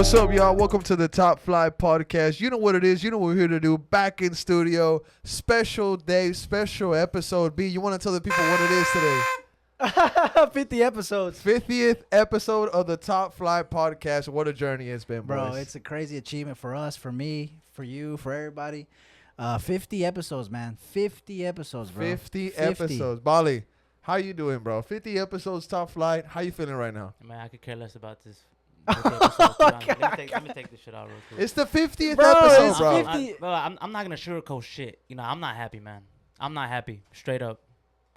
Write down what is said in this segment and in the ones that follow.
What's up, y'all? Welcome to the Top Fly Podcast. You know what it is. You know what we're here to do. Back in studio. Special day, special episode. B, you want to tell the people what it is today? 50 episodes. 50th episode of the Top Fly Podcast. What a journey it's been, Bro, boys. it's a crazy achievement for us, for me, for you, for everybody. 50 episodes, man. 50 episodes, bro. 50 episodes. Bali, how you doing, bro? 50 episodes, Top Flight. How you feeling right now? Man, I could care less about this. Let me take this shit out real quick. It's the 50th Bro, episode, it's bro. 50. I'm not gonna sugarcoat shit. You know, I'm not happy, man. I'm not happy. Straight up,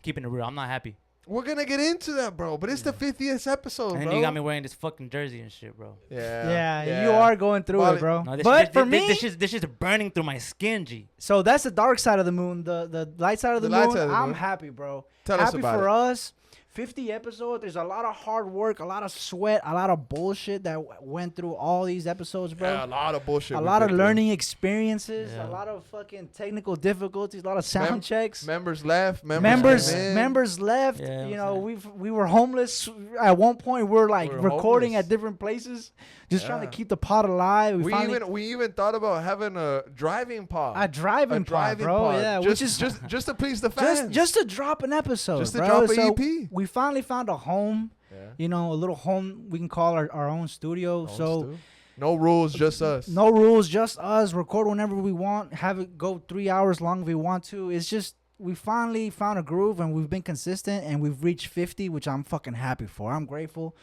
keeping it real. I'm not happy. We're going to get into that, bro. But it's the 50th episode, And bro. then you got me wearing this fucking jersey and shit, bro. Yeah, you are going through it, bro. No, But for me, this is burning through my skin, G. so that's the dark side of the moon. The light side of the moon, I'm moon. happy, bro. Tell us happy about for it. us. 50 episodes. There's a lot of hard work, a lot of sweat, a lot of bullshit that went through all these episodes, bro. Yeah, a lot of bullshit. A we've lot of been through. learning experiences, Yeah. a lot of fucking technical difficulties, a lot of sound checks. Members left. Members came in. members left. Yeah, you I'm know, saying. we were homeless at one point. We're like We were recording homeless. at different places, just trying to Yeah. keep the pod alive. We even thought about having a driving pod. a driving pod, bro. Yeah, just, which is just to please the fans. just to drop an episode, Just to bro. drop a So EP. we finally found a home. Yeah. You know, a little home we can call our own studio. So no rules, just us. no rules, just us. Record whenever we want. Have it go 3 hours long if we want to. It's just we finally found a groove and we've been consistent and we've reached 50, which I'm fucking happy for. I'm grateful,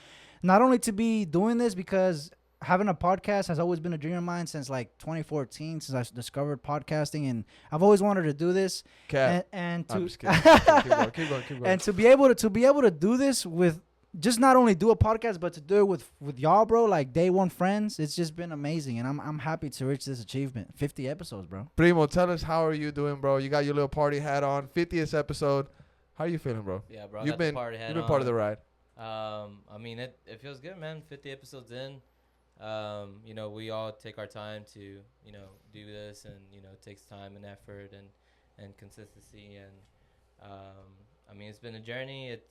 not only to be doing this because having a podcast has always been a dream of mine since like 2014, since I discovered podcasting, and I've always wanted to do this. Cat. And I'm to just kidding. Keep going. and to be able to do this with just not only do a podcast but to do it with y'all, bro, like day one friends. It's just been amazing, and I'm happy to reach this achievement. 50 episodes, bro. Primo, tell us, how are you doing, bro? You got your little party hat on. 50th episode. How you feeling, bro? Yeah, bro. You've been part of the ride. I mean, it feels good, man. 50 episodes in. You know, we all take our time to, you know, do this, and you know, it takes time and effort and consistency, and I mean, it's been a journey. It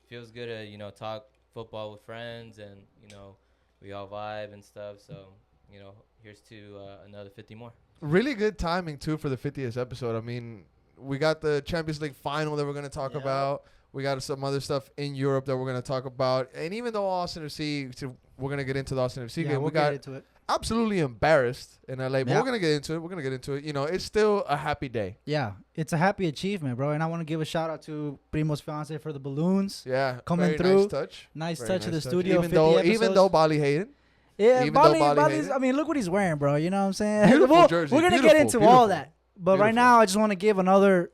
feels good to, you know, talk football with friends, and you know, we all vibe and stuff. So, you know, here's to another 50 more. Really good timing too for the 50th episode. I mean, we got the Champions League final that we're going to talk about. We got some other stuff in Europe that we're going to talk about. And even though Austin FC, we're going to get into the Austin FC game. We'll We got get into it. absolutely embarrassed in LA, but Yeah. we're going to get into it. You know, it's still a happy day. Yeah, it's a happy achievement, bro. And I want to give a shout out to Primo's fiance for the balloons. Yeah. Coming very through. Nice touch. Nice Very touch of the nice touch. studio. Even 50 though Bali hated. Yeah, Even though Bali, Bali hated. I mean, look what he's wearing, bro. You know what I'm saying? Beautiful jersey. We're gonna get into all that, but right now, I just want to give another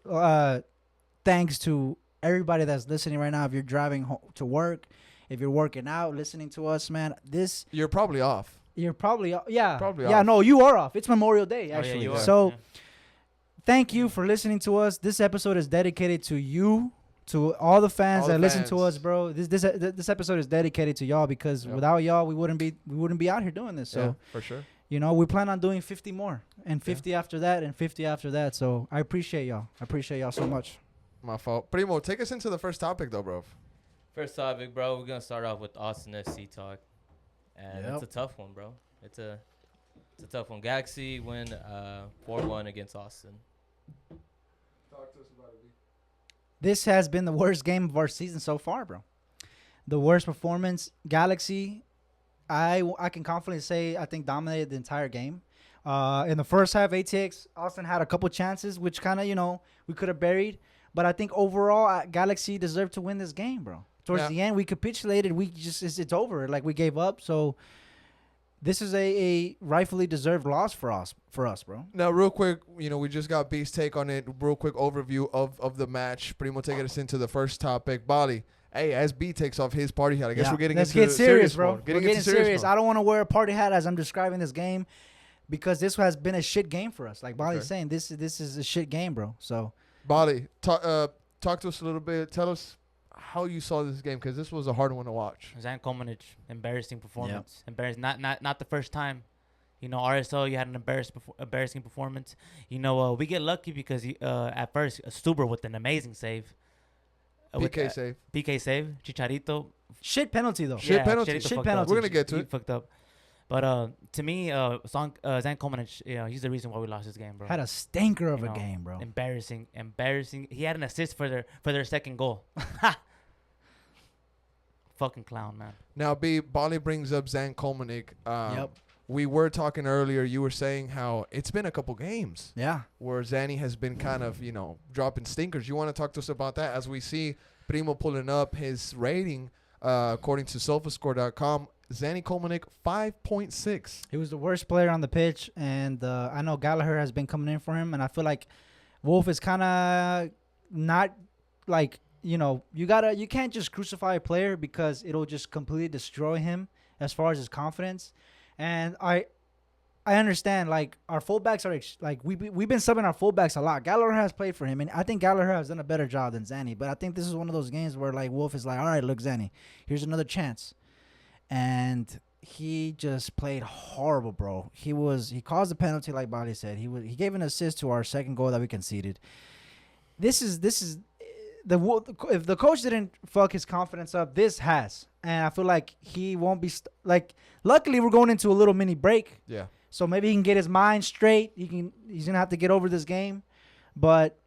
thanks to everybody that's listening right now. If you're driving to work, if you're working out, listening to us, man, You're probably off. you're probably yeah, Probably yeah. off. No, you are off. It's Memorial Day, Oh, yeah, actually. you are. So, Yeah. thank you for listening to us. This episode is dedicated to you. To all the fans All that the listen to fans. us, bro. This episode is dedicated to y'all because Yep. without y'all, we wouldn't be out here doing this. So Yeah, for sure. you know, we plan on doing 50 more and 50 after that and 50 after that. So I appreciate y'all. I appreciate y'all so much. My fault. Primo, take us into the first topic, though, bro. First topic, bro. We're gonna start off with Austin FC talk, and Yep. it's a tough one, bro. It's a tough one. Galaxy win 4-1 against Austin. Talk to us about it, B. This has been the worst game of our season so far, bro. The worst performance. Galaxy, I can confidently say, I think dominated the entire game. In the first half, ATX, Austin had a couple chances, which kind of, you know, we could have buried. But I think overall, Galaxy deserved to win this game, bro. Towards the end, we capitulated. We just, it's over. Like, we gave up. So this is a rightfully deserved loss for us, bro. Now, real quick, you know, we just got B's take on it. Real quick overview of the match. Primo, take us into the first topic. Bali, hey, as B takes off his party hat, I guess we're getting Let's into get serious, bro. mode. We're getting serious. mode. I don't want to wear a party hat as I'm describing this game because this has been a shit game for us. Like Bali's saying, this is a shit game, bro. So, Bali, talk to us a little bit. Tell us how you saw this game, because this was a hard one to watch. Zan Komanic, embarrassing performance. Embarrassing. Not the first time. You know, RSL, you had an embarrassing performance. You know, we get lucky because at first Stuber with an amazing save. PK save. PK save. Chicharito. shit penalty though. Shit penalty. Chicharito Shit fucked penalty. up. We're gonna get to He it. fucked up. But to me, Zan Coleman, he's the reason why we lost this game, bro. Had a stinker of You a know, game, bro. Embarrassing. He had an assist for their second goal. Fucking clown, man. Now, Bali brings up Zan Kolmanik. Yep. We were talking earlier. You were saying how it's been a couple games Yeah. where Zanny has been kind of, dropping stinkers. You want to talk to us about that as we see Primo pulling up his rating according to SofaScore.com. Zanny Kolmanik, 5.6. He was the worst player on the pitch, and I know Gallagher has been coming in for him, and I feel like Wolf is kind of not like, you can't just crucify a player because it'll just completely destroy him as far as his confidence. And I understand, like, our fullbacks are like we've been subbing our fullbacks a lot. Gallagher has played for him, and I think Gallagher has done a better job than Zanny. But I think this is one of those games where, like, Wolf is like, all right, look, Zanny, here's another chance. And he just played horrible, bro. He caused the penalty, like Bali said. He gave an assist to our second goal that we conceded. This is if the coach didn't fuck his confidence up, this has. And I feel like he won't be luckily we're going into a little mini break. Yeah. So maybe he can get his mind straight. He's going to have to get over this game. But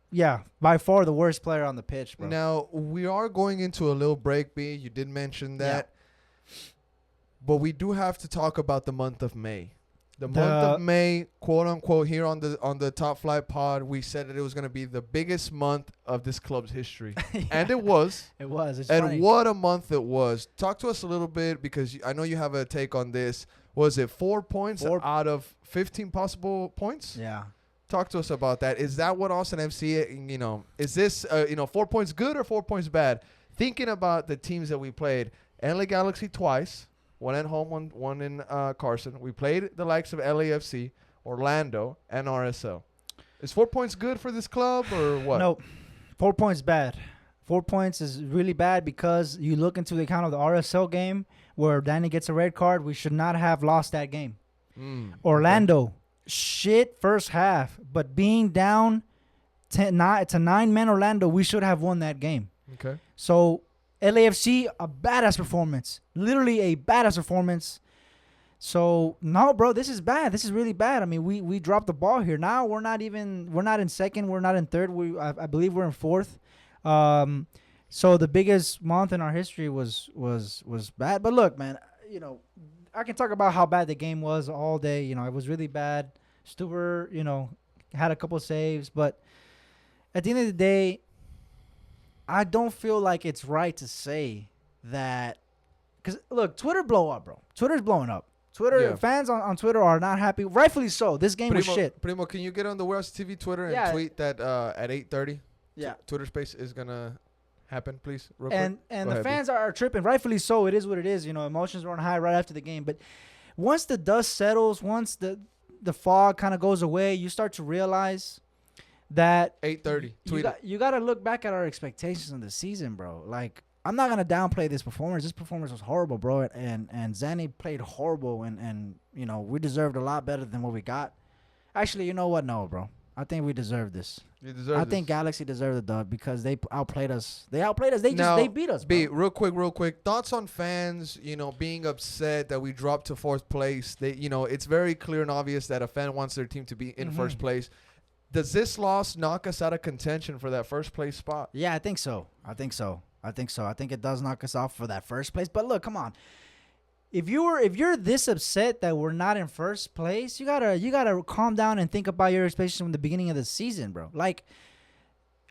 yeah, by far the worst player on the pitch, bro. Now, we are going into a little break, B. You did mention that. But we do have to talk about the month of May. The month of May, quote unquote, here on the Top Flight Pod, we said that it was going to be the biggest month of this club's history. Yeah. And it was. It was. It's and funny. what a month it was. Talk to us a little bit because I know you have a take on this. Was it 4 points out of 15 possible points? Yeah. Talk to us about that. Is that what Austin FC, is this, 4 points good or 4 points bad? Thinking about the teams that we played, LA Galaxy twice. One at home, one in Carson. We played the likes of LAFC, Orlando, and RSL. Is 4 points good for this club or what? No, 4 points bad. 4 points is really bad because you look into the account of the RSL game where Danny gets a red card. We should not have lost that game. Orlando, shit first half, but being down to 9-man Orlando, we should have won that game. Okay. So LAFC, a badass performance. Literally a badass performance. So, no, bro, this is bad. This is really bad. I mean, we dropped the ball here. Now we're not in second. We're not in third. I believe we're in fourth. So the biggest month in our history was bad. But look, man, I can talk about how bad the game was all day. It was really bad. Stuber, had a couple saves. But at the end of the day, I don't feel like it's right to say that. Because, look, Twitter blow up, bro. Twitter's blowing up. Fans on Twitter are not happy. Rightfully so. This game was shit. Primo, can you get on the Warehouse TV Twitter and tweet that at 8:30? Yeah. Twitter Space is going to happen, please, real and quick. And the fans are tripping. Rightfully so. It is what it is. Emotions run high right after the game. But once the dust settles, once the fog kind of goes away, you start to realize that 8:30. You got to look back at our expectations of the season, bro. Like, I'm not going to downplay this performance. This performance was horrible, bro. And Zanny played horrible. And we deserved a lot better than what we got. Actually, you know what? No, bro. I think we deserve this. I think Galaxy deserved the dub because they outplayed us. They beat us, bro. Real quick. Thoughts on fans, being upset that we dropped to fourth place. It's very clear and obvious that a fan wants their team to be in first place. Does this loss knock us out of contention for that first place spot? Yeah, I think so. I think it does knock us off for that first place. But look, come on. If you're this upset that we're not in first place, you gotta calm down and think about your expectations from the beginning of the season, bro. Like,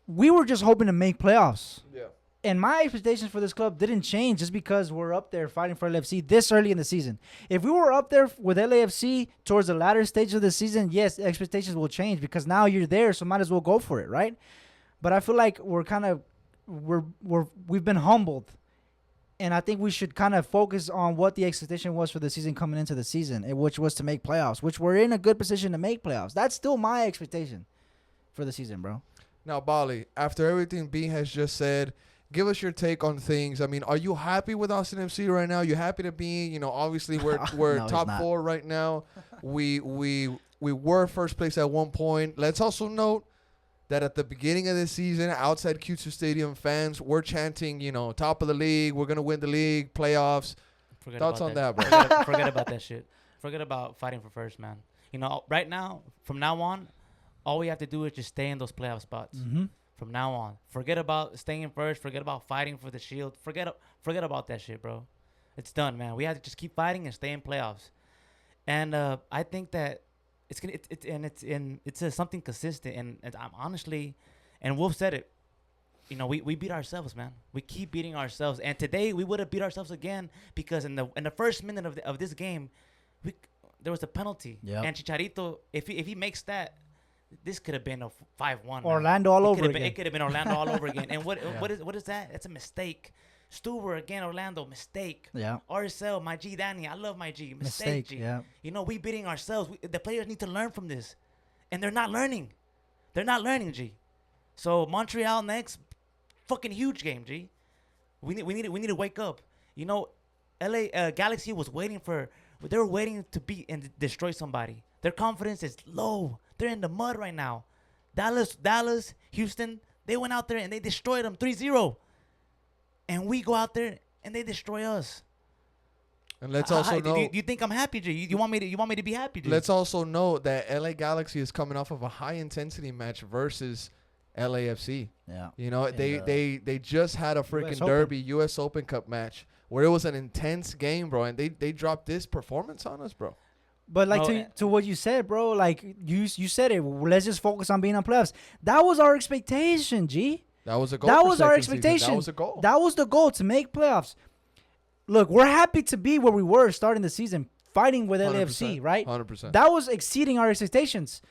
we were just hoping to make playoffs. Yeah. And my expectations for this club didn't change just because we're up there fighting for LAFC this early in the season. If we were up there with LAFC towards the latter stage of the season, yes, expectations will change because now you're there, so might as well go for it, right? But I feel like we've been humbled, and I think we should kind of focus on what the expectation was for the season coming into the season, which was to make playoffs, which we're in a good position to make playoffs. That's still my expectation for the season, bro. Now, Bali, after everything B has just said, give us your take on things. I mean, are you happy with Austin FC right now? You happy to be, obviously we're No, top four right now. We were first place at one point. Let's also note that at the beginning of the season, outside Q2 Stadium, fans were chanting, top of the league. We're going to win the league, playoffs. Forget Thoughts about on that, bro? Forget about that shit. Forget about fighting for first, man. You know, right now, from now on, all we have to do is just stay in those playoff spots. Mm-hmm. From now on, forget about staying first. Forget about fighting for the shield. Forget about that shit, bro. It's done, man. We have to just keep fighting and stay in playoffs. And I think that it's something consistent. And I'm honestly, and Wolf said it. You know, we beat ourselves, man. We keep beating ourselves. And today we would have beat ourselves again because in the first minute of this game, there was a penalty. Yep. And Chicharito, if he makes that, this could have been a 5-1. Orlando all over again. It could have been Orlando all over again. And what is that? It's a mistake. Stuber again, Orlando, mistake. Yeah. RSL, my G, Danny, I love my G. Mistake, G. Yeah. You know, we beating ourselves. The players need to learn from this. And they're not learning. They're not learning, G. So Montreal next, fucking huge game, G. We need to wake up. You know, LA Galaxy was waiting they were waiting to beat and destroy somebody. Their confidence is low. They're in the mud right now. Dallas, Houston, they went out there and they destroyed them 3-0. And we go out there and they destroy us. And let's also know. Do you think I'm happy, G? You want me to be happy, G? Let's also know that LA Galaxy is coming off of a high intensity match versus LAFC. Yeah. You know, they just had a freaking US Open. derby US Open Cup match where it was an intense game, bro, and they dropped this performance on us, bro. But like to what you said, bro, like you said it. Let's just focus on being on playoffs. That was our expectation, G. That was a goal. That for was our second season. expectation. That was a goal. That was the goal, to make playoffs. Look, we're happy to be where we were starting the season, fighting with LAFC, right? 100%. That was exceeding our expectations.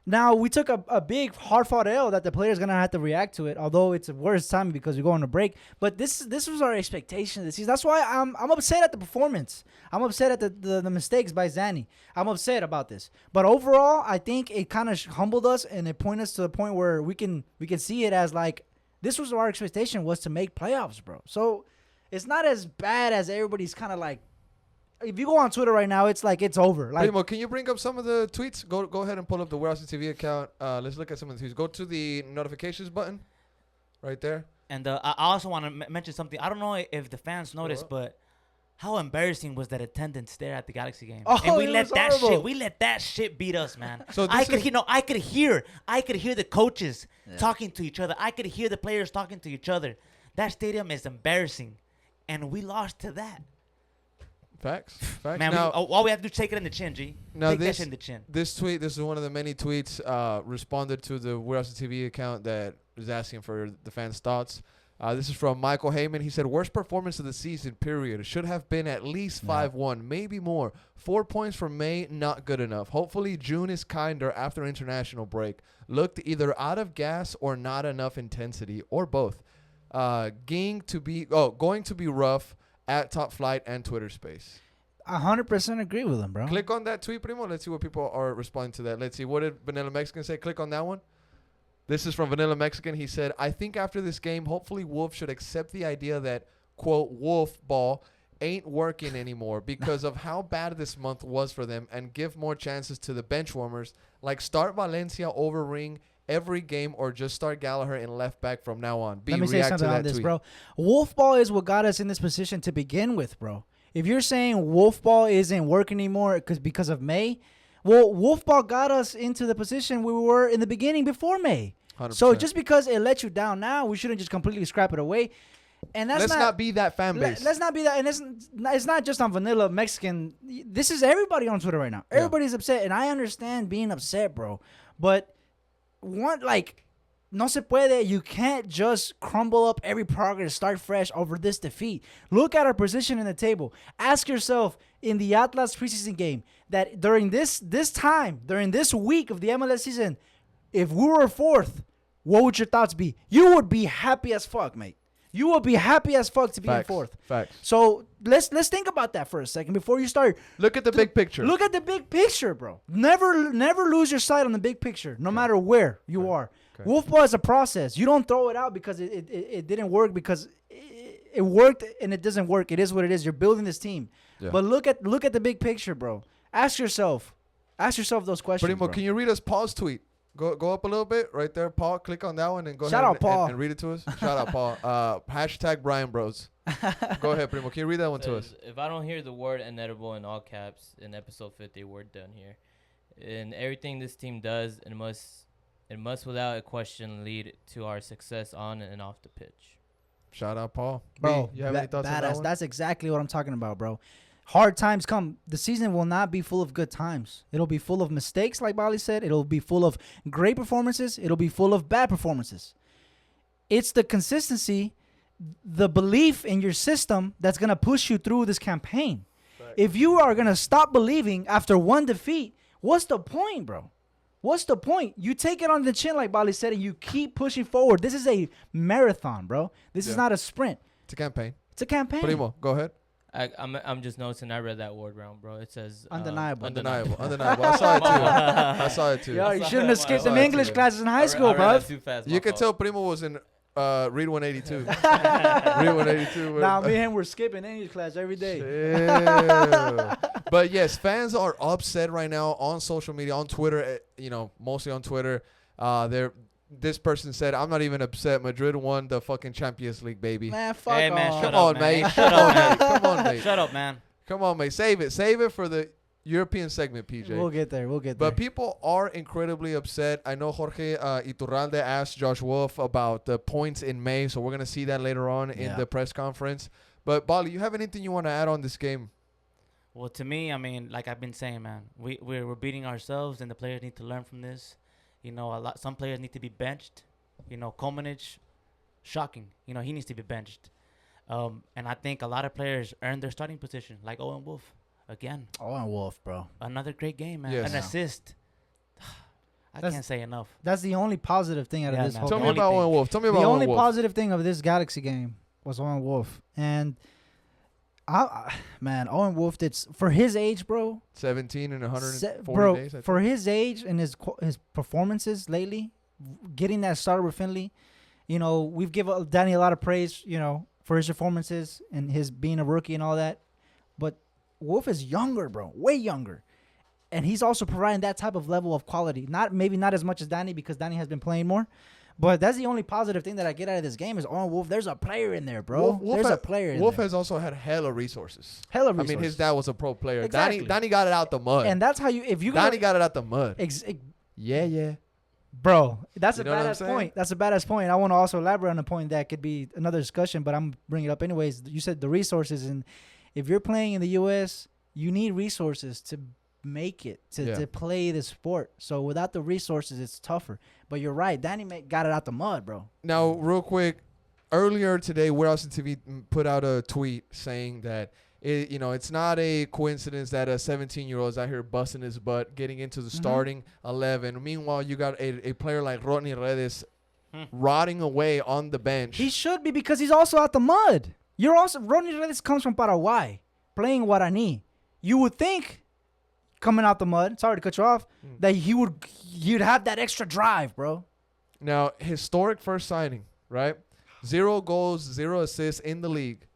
Now, we took a big, hard-fought L that the players going to have to react to it, although it's a worse time because we go on a break. But this was our expectation this season. That's why I'm upset at the performance. I'm upset at the mistakes by Zanny. I'm upset about this. But overall, I think it kind of humbled us, and it pointed us to the point where we can see it as like, this was our expectation, was to make playoffs, bro. So it's not as bad as everybody's kind of like. If you go on Twitter right now, it's like it's over. Like, Primo, can you bring up some of the tweets? Go ahead and pull up the Warehouse TV account. Let's look at some of the tweets. Go to the notifications button right there. And I also want to mention something. I don't know if the fans noticed, but how embarrassing was that attendance there at the Galaxy game? Oh, and we it let was that horrible. shit. We let that shit beat us, man. So I this could hear the coaches talking to each other. I could hear the players talking to each other. That stadium is embarrassing, and we lost to that. Facts. Man, Now, all we have to do is take it in the chin, G. now Take that this shit in the chin. this tweet, this is one of the many tweets responded to the Warehouse TV account that is asking for the fans' thoughts. This is from Michael Heyman. He said, worst performance of the season, period. It should have been at least 5-1, maybe more. 4 points from May, not good enough. Hopefully June is kinder after international break. Looked either out of gas or not enough intensity, or both. Going to be rough at Top Flight and Twitter Space. 100% agree with him, bro. Click on that tweet, Primo. Let's see what people are responding to that. Let's see. What did Vanilla Mexican say? Click on that one. This is from Vanilla Mexican. He said, I think after this game, hopefully Wolf should accept the idea that, quote, Wolf ball ain't working anymore because of how bad this month was for them, and give more chances to the bench warmers, like start Valencia over Ring every game, or just start Gallagher in left back from now on. Let me say something on this, bro. Wolf ball is what got us in this position to begin with, bro. If you're saying Wolf ball isn't working anymore because of May, well, Wolf ball got us into the position we were in the beginning before May. 100%. So just because it let you down now, we shouldn't just completely scrap it away. And let's not be that fan base. Let's not be that. And it's not just on Vanilla Mexican. This is everybody on Twitter right now. Yeah. Everybody's upset, and I understand being upset, bro. But no se puede. You can't just crumble up every progress, start fresh over this defeat. Look at our position in the table. Ask yourself in the Atlas preseason game that during this week of the MLS season, if we were fourth, what would your thoughts be? You would be happy as fuck, mate. You would be happy as fuck to be in fourth. Facts. So let's think about that for a second before you start. Look at the big picture. Look at the big picture, bro. Never lose your sight on the big picture, no matter where you are. Okay. Wolfball is a process. You don't throw it out because it didn't work, because it worked and it doesn't work. It is what it is. You're building this team. Yeah. But look at the big picture, bro. Ask yourself those questions. Primo, bro. can you read us Paul's tweet? Go up a little bit right there, Paul. Click on that one and go Shout ahead out, Paul. and read it to us. Shout out, Paul. Hashtag Brian Bros. Go ahead, Primo. Can you read that one to us? If I don't hear the word inedible in all caps in episode 50, we're done here. In everything this team does, it must without a question lead to our success on and off the pitch. Shout out, Paul. Bro, B, you have any thoughts on that one? That's exactly what I'm talking about, bro. Hard times come. The season will not be full of good times. It'll be full of mistakes, like Bali said. It'll be full of great performances. It'll be full of bad performances. It's the consistency, the belief in your system that's going to push you through this campaign. Right. If you are going to stop believing after one defeat, what's the point, bro? What's the point? You take it on the chin, like Bali said, and you keep pushing forward. This is a marathon, bro. This is not a sprint. It's a campaign. It's a campaign. Primo, go ahead. I'm just noticing. I read that word wrong, bro. It says undeniable. Undeniable. I saw it too. I saw it too. Yo, you shouldn't have skipped them saw it English too. classes in high school, I read bro. that too fast. You could tell Primo was in Read 182. Read 182. Nah, me and him were skipping English class every day. Chill. But yes, fans are upset right now on social media, on Twitter. Mostly on Twitter. This person said, "I'm not even upset. Madrid won the fucking Champions League, baby." Man, fuck Hey, man, off. shut Come up, on, man. mate. Shut up, man. Come on, mate. Shut up, man. Come on, mate. Save it for the European segment, PJ. We'll get there. But people are incredibly upset. I know Jorge Iturralde asked Josh Wolf about the points in May, so we're going to see that later on in the press conference. But, Bali, you have anything you want to add on this game? Well, to me, I mean, like I've been saying, man, we're beating ourselves, and the players need to learn from this. Some players need to be benched. Komanich, shocking. He needs to be benched. And I think a lot of players earned their starting position, like Owen Wolf. Again. Owen Wolf, bro. Another great game, man. Yes. An assist. I can't say enough. That's the only positive thing out of this man. whole Tell game. me about Owen Wolf. Tell me about The Owen only Wolf. positive thing of this Galaxy game was Owen Wolf. And, Owen Wolf did, for his age, bro. 17 and 140 bro, days, I think. for his age and his performances lately, getting that starter with Finley, we've given Danny a lot of praise, for his performances and his being a rookie and all that. But Wolf is younger, bro, way younger. And he's also providing that type of level of quality. Maybe not as much as Danny because Danny has been playing more. But that's the only positive thing that I get out of this game is Owen Wolf. There's a player in there, bro. There's a player in there. Wolf has also had hella resources. Hella resources. I mean, his dad was a pro player. Exactly. Danny got it out the mud. And that's how Danny got it out the mud. Yeah. Bro, that's You a know what I'm badass saying? point. That's a badass point. I want to also elaborate on a point that could be another discussion, but I'm bringing it up anyways. You said the resources, and if you're playing in the U.S., you need resources to make it, to play the sport. So without the resources, it's tougher. But you're right. Danny got it out the mud, bro. Now, real quick, earlier today, Warehouse TV put out a tweet saying that it's not a coincidence that a 17-year-old is out here busting his butt, getting into the starting 11. Meanwhile, you got a player like Rodney Redes rotting away on the bench. He should be because he's also out the mud. Rodney Redes comes from Paraguay, playing Guarani. You would think, coming out the mud, sorry to cut you off, that you'd have that extra drive, bro. Now, historic first signing, right? 0 goals, 0 assists in the league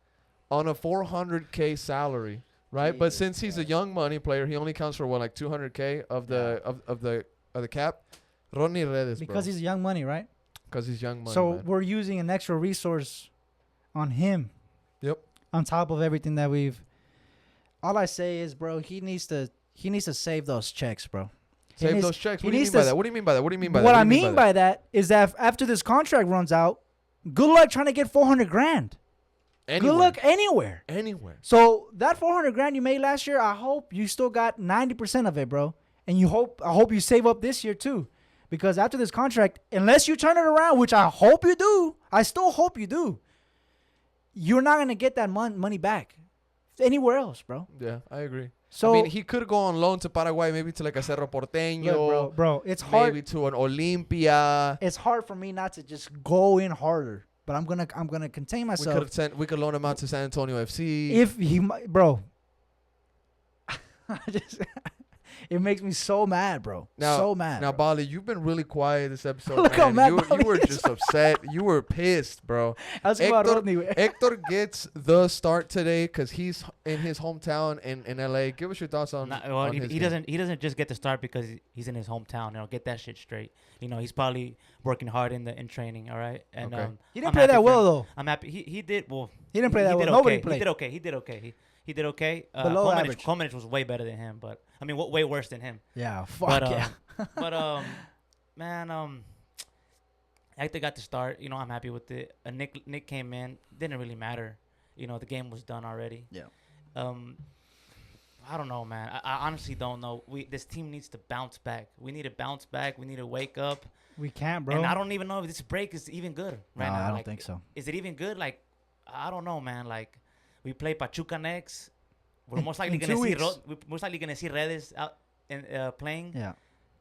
on a $400K salary, right? Jesus but since he's a young money player, he only counts for like $200K of the cap. Rodney Redes, Because he's young money, right? Because he's young money. So man. we're using an extra resource on him. Yep. On top of everything that we've. All I say is, bro, he needs to save those checks, bro. Save those checks. What do you mean by that? What do you mean by that? What do you mean by that? What I mean by that is that after this contract runs out, good luck trying to get $400,000. Anywhere. Good luck anywhere. Anywhere. So that $400,000 you made last year, I hope you still got 90% of it, bro. And I hope you save up this year too, because after this contract, unless you turn it around, which I hope you do, I still hope you do, you're not gonna get that money back anywhere else, bro. Yeah, I agree. So I mean, he could go on loan to Paraguay, maybe to like a Cerro Porteño, look, bro, it's hard. maybe to an Olimpia. It's hard for me not to just go in harder, but I'm gonna contain myself. We could loan him out to San Antonio FC. If he, bro, It makes me so mad, bro. So mad. Now, bro. Bali, you've been really quiet this episode. Look how man. mad You Bali were is. just upset. You were pissed, bro. Así que Hector- Rodney, güey. Hector gets the start today because he's in his hometown in LA. Give us your thoughts on. Well, on he his doesn't. He doesn't just get to start because he's in his hometown. Get that shit straight. He's probably working hard in training. All right, and Okay. He didn't I'm play happy that for well him. though. I'm happy. He did well. He didn't play that well. did Nobody okay. played. He did okay. He did okay. He did okay. Below average. Komenich was way better than him, but I mean, way worse than him. Yeah, fuck But yeah. man, Hector got to start. I'm happy with it. Nick came in. Didn't really matter. The game was done already. Yeah. I don't know, man. I honestly don't know. This team needs to bounce back. We need to bounce back. We need to wake up. We can't, bro. And I don't even know if this break is even good right now. I don't Like, think so. Is it even good? Like, I don't know, man. Like, we play Pachuca next. We're most likely in gonna 2 see weeks. we're most likely gonna see Redes out and playing. Yeah.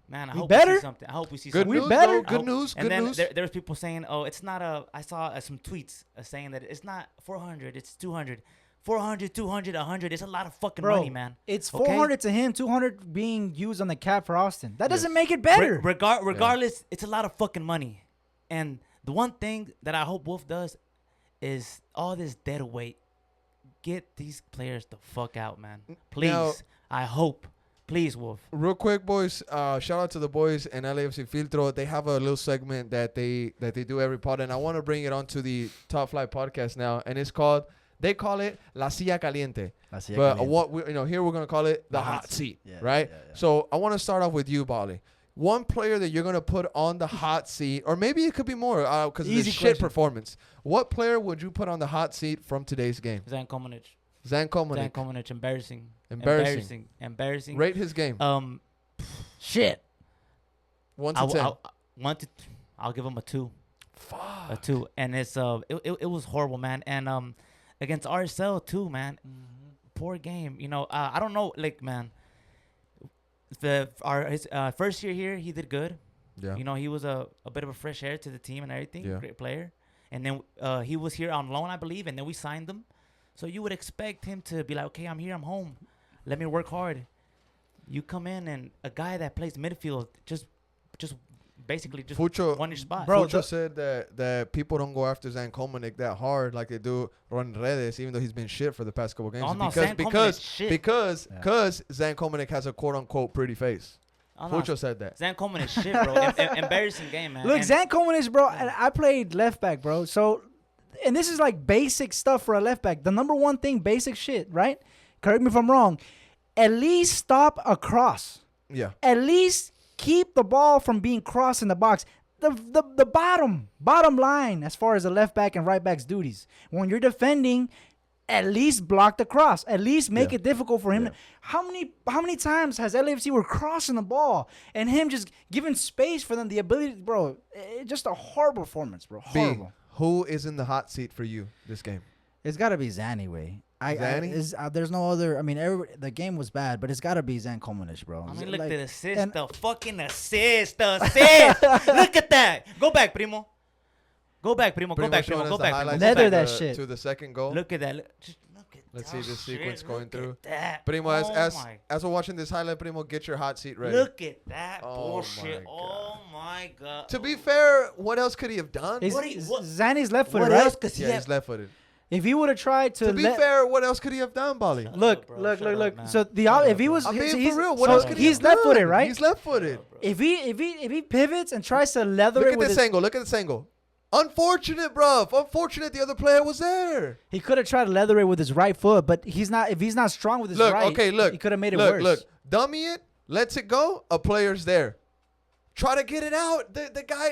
Man, I We hope better. we see something. I hope we see Good something. news, better. though. I Good hope- news. And Good then news. there was people saying, "Oh, it's not a." I saw some tweets saying that it's not 400, it's 200, 400, 200, 100. It's a lot of fucking Bro, money, man. It's Okay? 400 to him, 200 being used on the cap for Austin. That doesn't make it better. Regardless, it's a lot of fucking money. And the one thing that I hope Wolf does is all this dead weight. Get these players the fuck out, man. Please. Now- I hope. Please, Wolf. Real quick, boys. Shout out to the boys in LAFC Filtro. They have a little segment that they do every pod, and I want to bring it onto the Top Flight podcast now, and it's called. They call it La Silla Caliente, but what here we're gonna call it the hot seat, Yeah, right? yeah, yeah. So I want to start off with you, Bali. One player that you're gonna put on the hot seat, or maybe it could be more, because of the Easy shit question. performance. What player would you put on the hot seat from today's game? Zan Komenich. Zan Komenik. Embarrassing. Embarrassing. Rate his game. Shit. 1 to 10. I'll give him a 2. Fuck. A 2. And it's it was horrible, man. And against RSL too, man. Poor game. I don't know, like, man. His first year here, he did good. Yeah. He was a bit of a fresh air to the team and everything. Yeah. Great player. And then he was here on loan, I believe, and then we signed him. So you would expect him to be like, okay, I'm here, I'm home. Let me work hard. You come in and a guy that plays midfield just basically just Fucho, won your spot. Bro, Fucho said that people don't go after Zan Komenik that hard like they do Ron Redes, even though he's been shit for the past couple games. Oh, no, because Zan because Komenik's shit. because Zan Komenik has a quote unquote pretty face. Oh, no, Fucho said that. Zan Coleman is shit, bro. Embarrassing game, man. Look, And Zan Komenich, bro, and I played left back, bro. So, and this is like basic stuff for a left back. The number one thing, basic shit, right? Correct me if I'm wrong. At least stop a cross. Yeah. At least keep the ball from being crossed in the box. The bottom line as far as the left back and right back's duties. When you're defending, at least block the cross. At least make Yeah. it difficult for him. Yeah. How many times has LAFC were crossing the ball and him just giving space for them the ability, bro? Just a horrible performance, bro. B, Horrible. who is in the hot seat for you this game? It's got to be Zanny, way. Zanny? There's no other. I mean, the game was bad, but it's got to be Zan Komenich, bro. I mean, look Like, at the assist, and- the fucking assist, the assist. Look at that. Go back, primo. Go back, primo. Go Pretty back, much showing primo. us Go the back, primo. highlights Go Leather back. that to- shit. to the second goal. Look at that. Just look at Let's that see this shit. sequence going Look through. at that. Primo, Oh my- as we're watching this highlight, Primo, get your hot seat ready. Look at that Oh bullshit. my Oh my god. To be fair, what else could he have done? Zanny's left footed, What right? else? Cause Yeah, he's left-footed. If he would have tried To be fair, what else could he have done, Bali? look, bro, look, shut look, up, look. man. So Shut if up, he bro. was, I mean, he's, for real, what so else could he he's have left footed, done? right? He's left-footed. If he pivots and tries to leather Look it at with this his, angle. Look at this angle. Unfortunate, bruv. Unfortunate the other player was there. he could have tried to leather it with his right foot, but he's not. If he's not strong with his Look, right, okay, look. he could have made it look, worse. Look, dummy it, lets it go, a player's there. Try to get it out. The guy,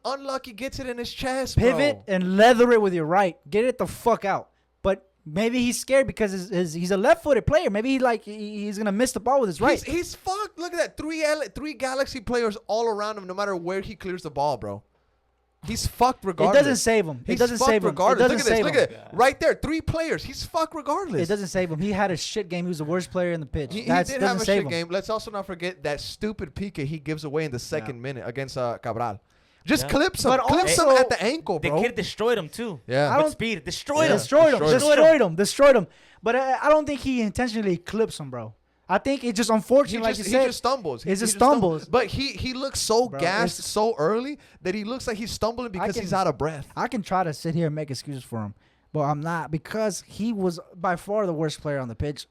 unlucky, gets it in his chest, Pivot bro. and leather it with your right. Get it the fuck out. But maybe he's scared because he's a left-footed player. Maybe he's gonna miss the ball with his right. He's fucked. Look at that. Three Galaxy players all around him, no matter where he clears the ball, bro. He's fucked It regardless. doesn't save him. It He's doesn't fucked save him. It regardless. doesn't Look at this. save Look him. at it. Right there. 3 players. He's fucked regardless. It doesn't save him. He had a shit game. He was the worst player in the pitch. He That did doesn't have a save shit him. game. Let's also not forget that stupid PK he gives away in the second minute against Cabral. Just Yeah. clips him. But Clips him also- at the ankle, The bro. kid destroyed him too. Yeah. I With don't- speed. Destroyed Yeah. him. Destroyed him. Destroyed Destroyed him. But I don't think he intentionally clips him, bro. I think it's just unfortunate, like you he said. just stumbles. He just stumbles. But he looks so Bro, gassed it's- so early that he looks like he's stumbling because he's out of breath. I can try to sit here and make excuses for him, but I'm not, because he was by far the worst player on the pitch.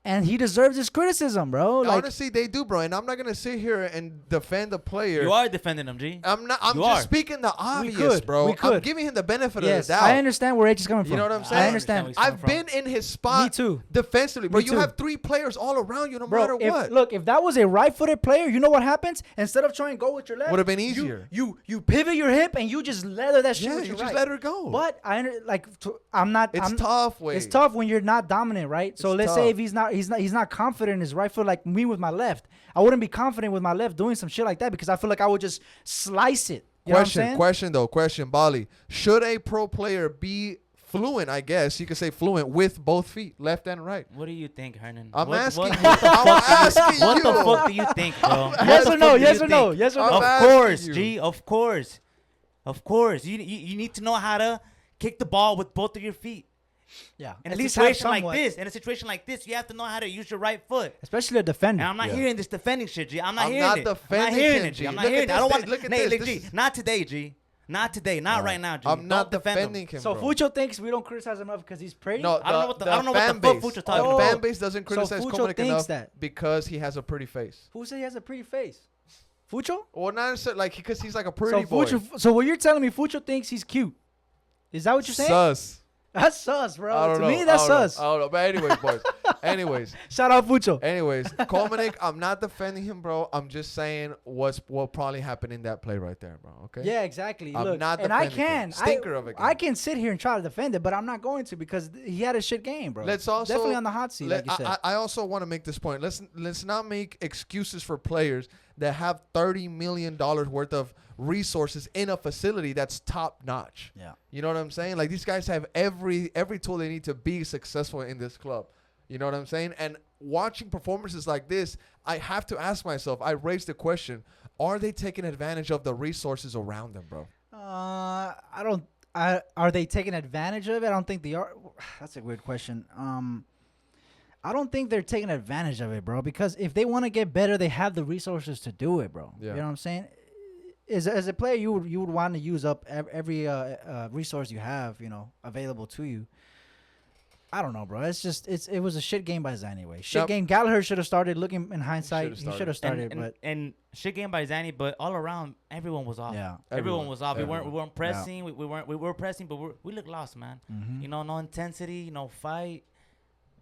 And he deserves his criticism, bro. Like, Honestly, they do, bro. And I'm not gonna sit here and defend the player. You are defending him, G. I'm not. I'm You just are. speaking the obvious, could. bro. We I'm could. giving him the benefit yes, of the doubt. I understand where H is coming from. You know what I'm saying? I understand. where he's I've coming been in his spot. Me too. Defensively, but Me you too. have 3 players all around you, no Bro, matter if, what. look, if that was a right-footed player, you know what happens? Instead of trying to go with your left, Would have been you- easier. You pivot your hip and you just leather that shit Yeah, with you your just right. let her go. But I'm not. It's I'm, tough, Wade. It's tough when you're not dominant, right? So It's let's say tough. if he's not confident in his right foot like me with my left, I wouldn't be confident with my left doing some shit like that because I feel like I would just slice it. You know what I'm saying? Question, Bali. Should a pro player be fluent? I guess you could say fluent with both feet, left and right. What do you think, Hernan? I'm What- asking what- you. I'm asking What the you. fuck do you think, bro? Yes What or the no? fuck do Yes you or no? think? Yes or I'm no? Of asking course, you. G. Of course. Of course. You need to know how to kick the ball with both of your feet. Yeah. In At a least have situation like somewhat. this, you have to know how to use your right foot. Especially a defender. And I'm not Yeah. hearing this defending shit, G. I'm not I'm hearing not it. I'm defending not hearing him, it, G. G. I'm not Look hearing at it. I don't this, want. look at Hey, this. look, This G. is- Not today, G. Not today. Not right now, G. I'm not Don't defend him. defending him, So bro. Fucho thinks we don't criticize him enough because he's pretty. No, I don't know what the- I don't know what fan the fuck base- Fucho talking the about. fan base doesn't So criticize Fucho Komanek thinks enough that. because he has a pretty face. Who said he has a pretty face? Fucho? Well, not necessarily, like because he's like a pretty boy. So what you're telling me, Fucho thinks he's cute. Is that what you're saying? Sus. That's sus, bro. I don't To know. me, that's I don't know. sus. I don't know. But anyways, boys. Shout out Fucho. Anyways, Komanek, I'm not defending him, bro. I'm just saying what probably happened in that play right there, bro. Okay. Yeah, exactly. I'm Look, not and I defending him. can. Stinker of a game. I can sit here and try to defend it, but I'm not going to because he had a shit game, bro. Let's also definitely on the hot seat, like you said. I also want to make this point. Let's not make excuses for players that have $30 million worth of resources in a facility that's top notch. Yeah. You know what I'm saying? Like these guys have every tool they need to be successful in this club. You know what I'm saying? And watching performances like this, I have to ask myself, I raised the question, are they taking advantage of the resources around them, bro? I don't. Are they taking advantage of it? I don't think they are. That's a weird question. I don't think they're taking advantage of it, bro. Because if they want to get better, they have the resources to do it, bro. Yeah. You know what I'm saying? As a player, you would want to use up every resource you have, available to you. I don't know, bro. It was a shit game by Zan anyway. Shit game. Gallagher should have started. Looking in hindsight, he should have started. And shit game by Zanny, but all around everyone was off. Yeah. Everyone was off. Everyone. We weren't pressing. We were pressing, but we looked lost, man. Mhm. No intensity, no fight.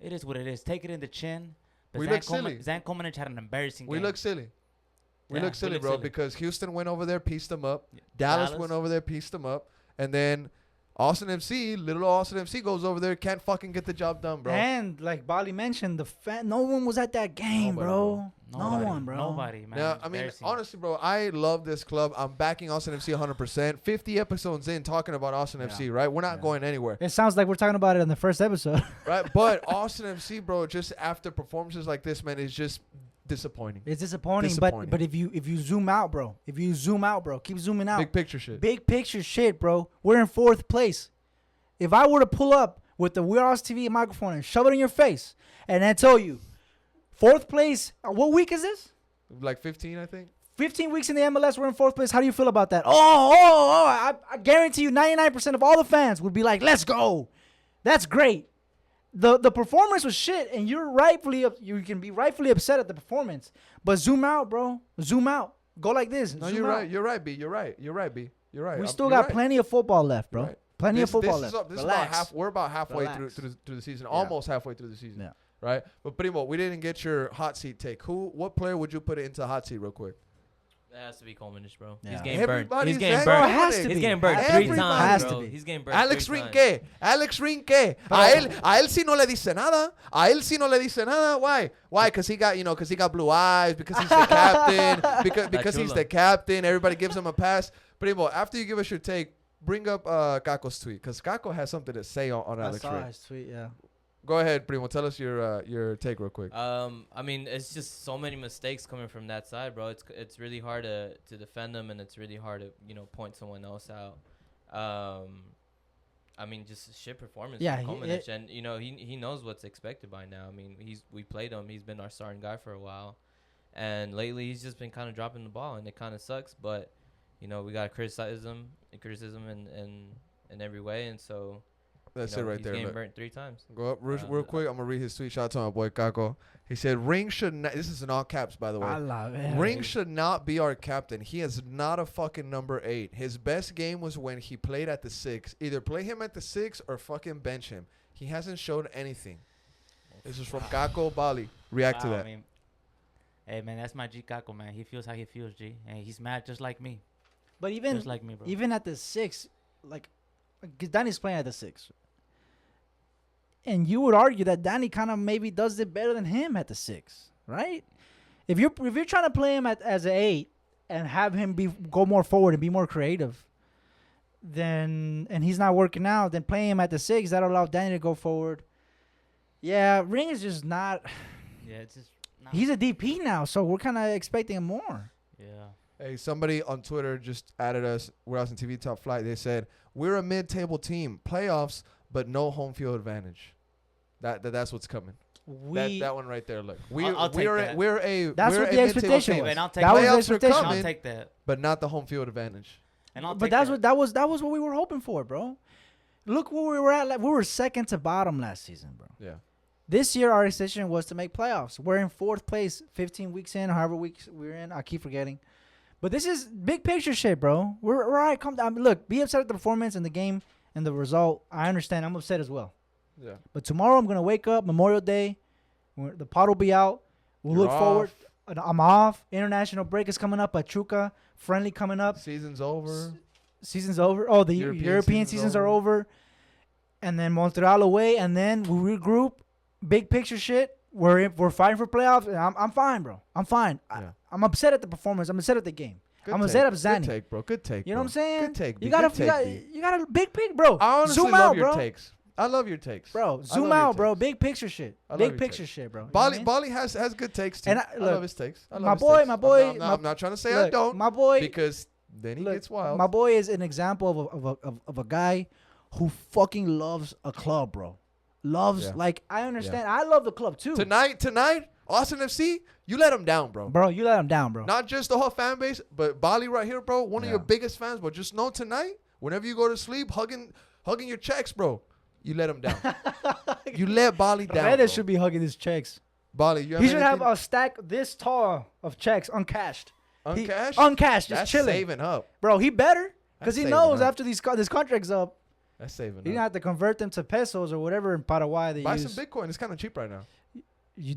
It is what it is. Take it in the chin. But We look silly. Zan Komanich had an embarrassing We game. look silly. We Yeah, look silly, bro, silly. because Houston went over there, pieced them up. Yeah. Dallas Dallas. went over there, pieced them up. And then Austin FC, little Austin FC goes over there, can't fucking get the job done, bro. And like Bali mentioned, no one was at that game, Nobody, bro. Nobody, No one, bro. Nobody, man. Now, I mean, Embarrassing. honestly, bro, I love this club. I'm backing Austin FC 100%. 50 episodes in talking about Austin FC, right? We're not going anywhere, It sounds like we're talking about it in the first episode. right? But Austin FC, bro, just after performances like this, man, is just disappointing. It's disappointing, Disappointing. but if you zoom out, bro, keep zooming out. Big picture shit. Big picture shit, bro. We're in 4th place. If I were to pull up with the Weird House TV microphone and shove it in your face and then tell you, 4th place, what week is this? Like 15, I think. 15 weeks in the MLS, we're in 4th place. How do you feel about that? I guarantee you 99% of all the fans would be like, let's go. That's great. The performance was shit, and you can be rightfully upset at the performance. But zoom out, bro. Zoom out. Go like this. No, Zoom you're out. right. You're right, B. You're right, B. You're right. We still You're got right. plenty of football left, bro. You're right. Plenty of football this left. Is about Relax. we're about halfway Relax. through the season, almost halfway through the season, Yeah. right? But Primo, we didn't get your hot seat take. What player would you put into the hot seat real quick? It has to be Coleman's, bro. Yeah. He's getting burnt. Everybody's He's getting saying Bro, it burnt. has to He's be. He's getting burnt Everybody 3 has times, to bro. be. He's getting burnt. Alex 3 times. Rinque. Alex Rinque. A él sí no le dice nada. A él sí no le dice nada. Why? Why? Because he got blue eyes. Because he's the captain. Because he's chulo. the captain. Everybody gives him a pass. Primo, after you give us your take, bring up Caco's tweet because Caco has something to say on I Alex saw Rinque. his tweet, yeah. Go ahead, Primo. Tell us your take real quick. I mean, it's just so many mistakes coming from that side, bro. It's really hard to defend them, and it's really hard to point someone else out. I mean, just a shit performance. Yeah, from Komanic. And you know, he knows what's expected by now. I mean, we played him. He's been our starting guy for a while, and lately he's just been kind of dropping the ball, and it kind of sucks. But you know, we got criticism in every way, and so That's you know, it right he's there. getting Look. burnt 3 times. Go up real quick. I'm gonna read his tweet. Shout out to my boy Kako. He said, "Ring should not." This is in all caps, by the way. I love it. Ring should not be our captain. He is not a fucking number 8. His best game was when he played at the 6. Either play him at the 6 or fucking bench him. He hasn't showed anything. This is from Kako Bali. React to Wow, that. I mean, hey man, that's my G Kako, man. He feels how he feels, G, and he's mad just like me. But even Just like me, bro. even at the 6, like Danny's playing at the 6. And you would argue that Danny kind of maybe does it better than him at the 6, right? If you're trying to play him as an 8 and have him go more forward and be more creative, then and he's not working out, then playing him at the 6 that'll allow Danny to go forward. Yeah, Ring is just not. Yeah, it's just. Nah. He's a DP now, so we're kind of expecting him more. Yeah. Hey, somebody on Twitter just added us. We're out in TV Top Flight. They said, "We're a mid-table team, playoffs, but no home field advantage." That's what's coming. That one right there. Look, I'll take that. we're a That's we're what a the mid-table expectation team, was. And I'll take That was the Playoffs are expectation. coming. I'll take that. but not the home field advantage. And I'll But take that's that. what that was what we were hoping for, bro. Look where we were at. Like, we were second to bottom last season, bro. Yeah. This year, our decision was to make playoffs. We're in 4th place, 15 weeks in, however weeks we're in. I keep forgetting. But this is big picture shit, bro. We're all right. Come down. Look, be upset at the performance and the game and the result. I understand. I'm upset as well. Yeah. But tomorrow, I'm going to wake up, Memorial Day. The pot will be out. We'll You're look forward. off. I'm off. International break is coming up. Pachuca, friendly coming up. Season's over. Season's over. Oh, the European European season's seasons are over. And then Montreal away, and then we regroup. Big picture shit. We're fighting for playoffs. And I'm fine, bro. I'm fine. Yeah. I'm upset at the performance. I'm upset at the game. Good I'm take. upset at Good Zanny. take, bro. Good take. You know what I'm saying? Good take. B. You got Good take, B. you got a big pick, bro. I honestly Zoom love out, your bro. takes. I love your takes. Bro, I zoom love your out, bro. takes. Big picture shit. I love Big your picture takes. shit, bro. You know what Bali I mean? Bali has good takes too. And I look, love his takes. I love my his boy- takes. my boy- I'm not trying to say I Look, don't. my boy, Because then he look, gets wild. My boy is an example of a guy who fucking loves a club, bro. Loves, Yeah. like, I understand. I love the club too. Tonight, Austin FC, you let him down, bro. Bro, you let him down, bro. Not just the whole fan base, but Bali right here, bro. One of your Yeah. biggest fans, bro. Just know tonight, whenever you go to sleep, hugging your checks, bro. You let him down. You let Bali down. Reddit bro. should be hugging his checks. Bali, you have He should have anything a stack this tall of checks uncashed. uncashed? Uncashed, just That's chilling. saving up. Bro, he better. Because That's he saving knows up. after this contract's up, That's saving he's going to up. have to convert them to pesos or whatever in Paraguay they Buy use. some Bitcoin. It's kind of cheap right now.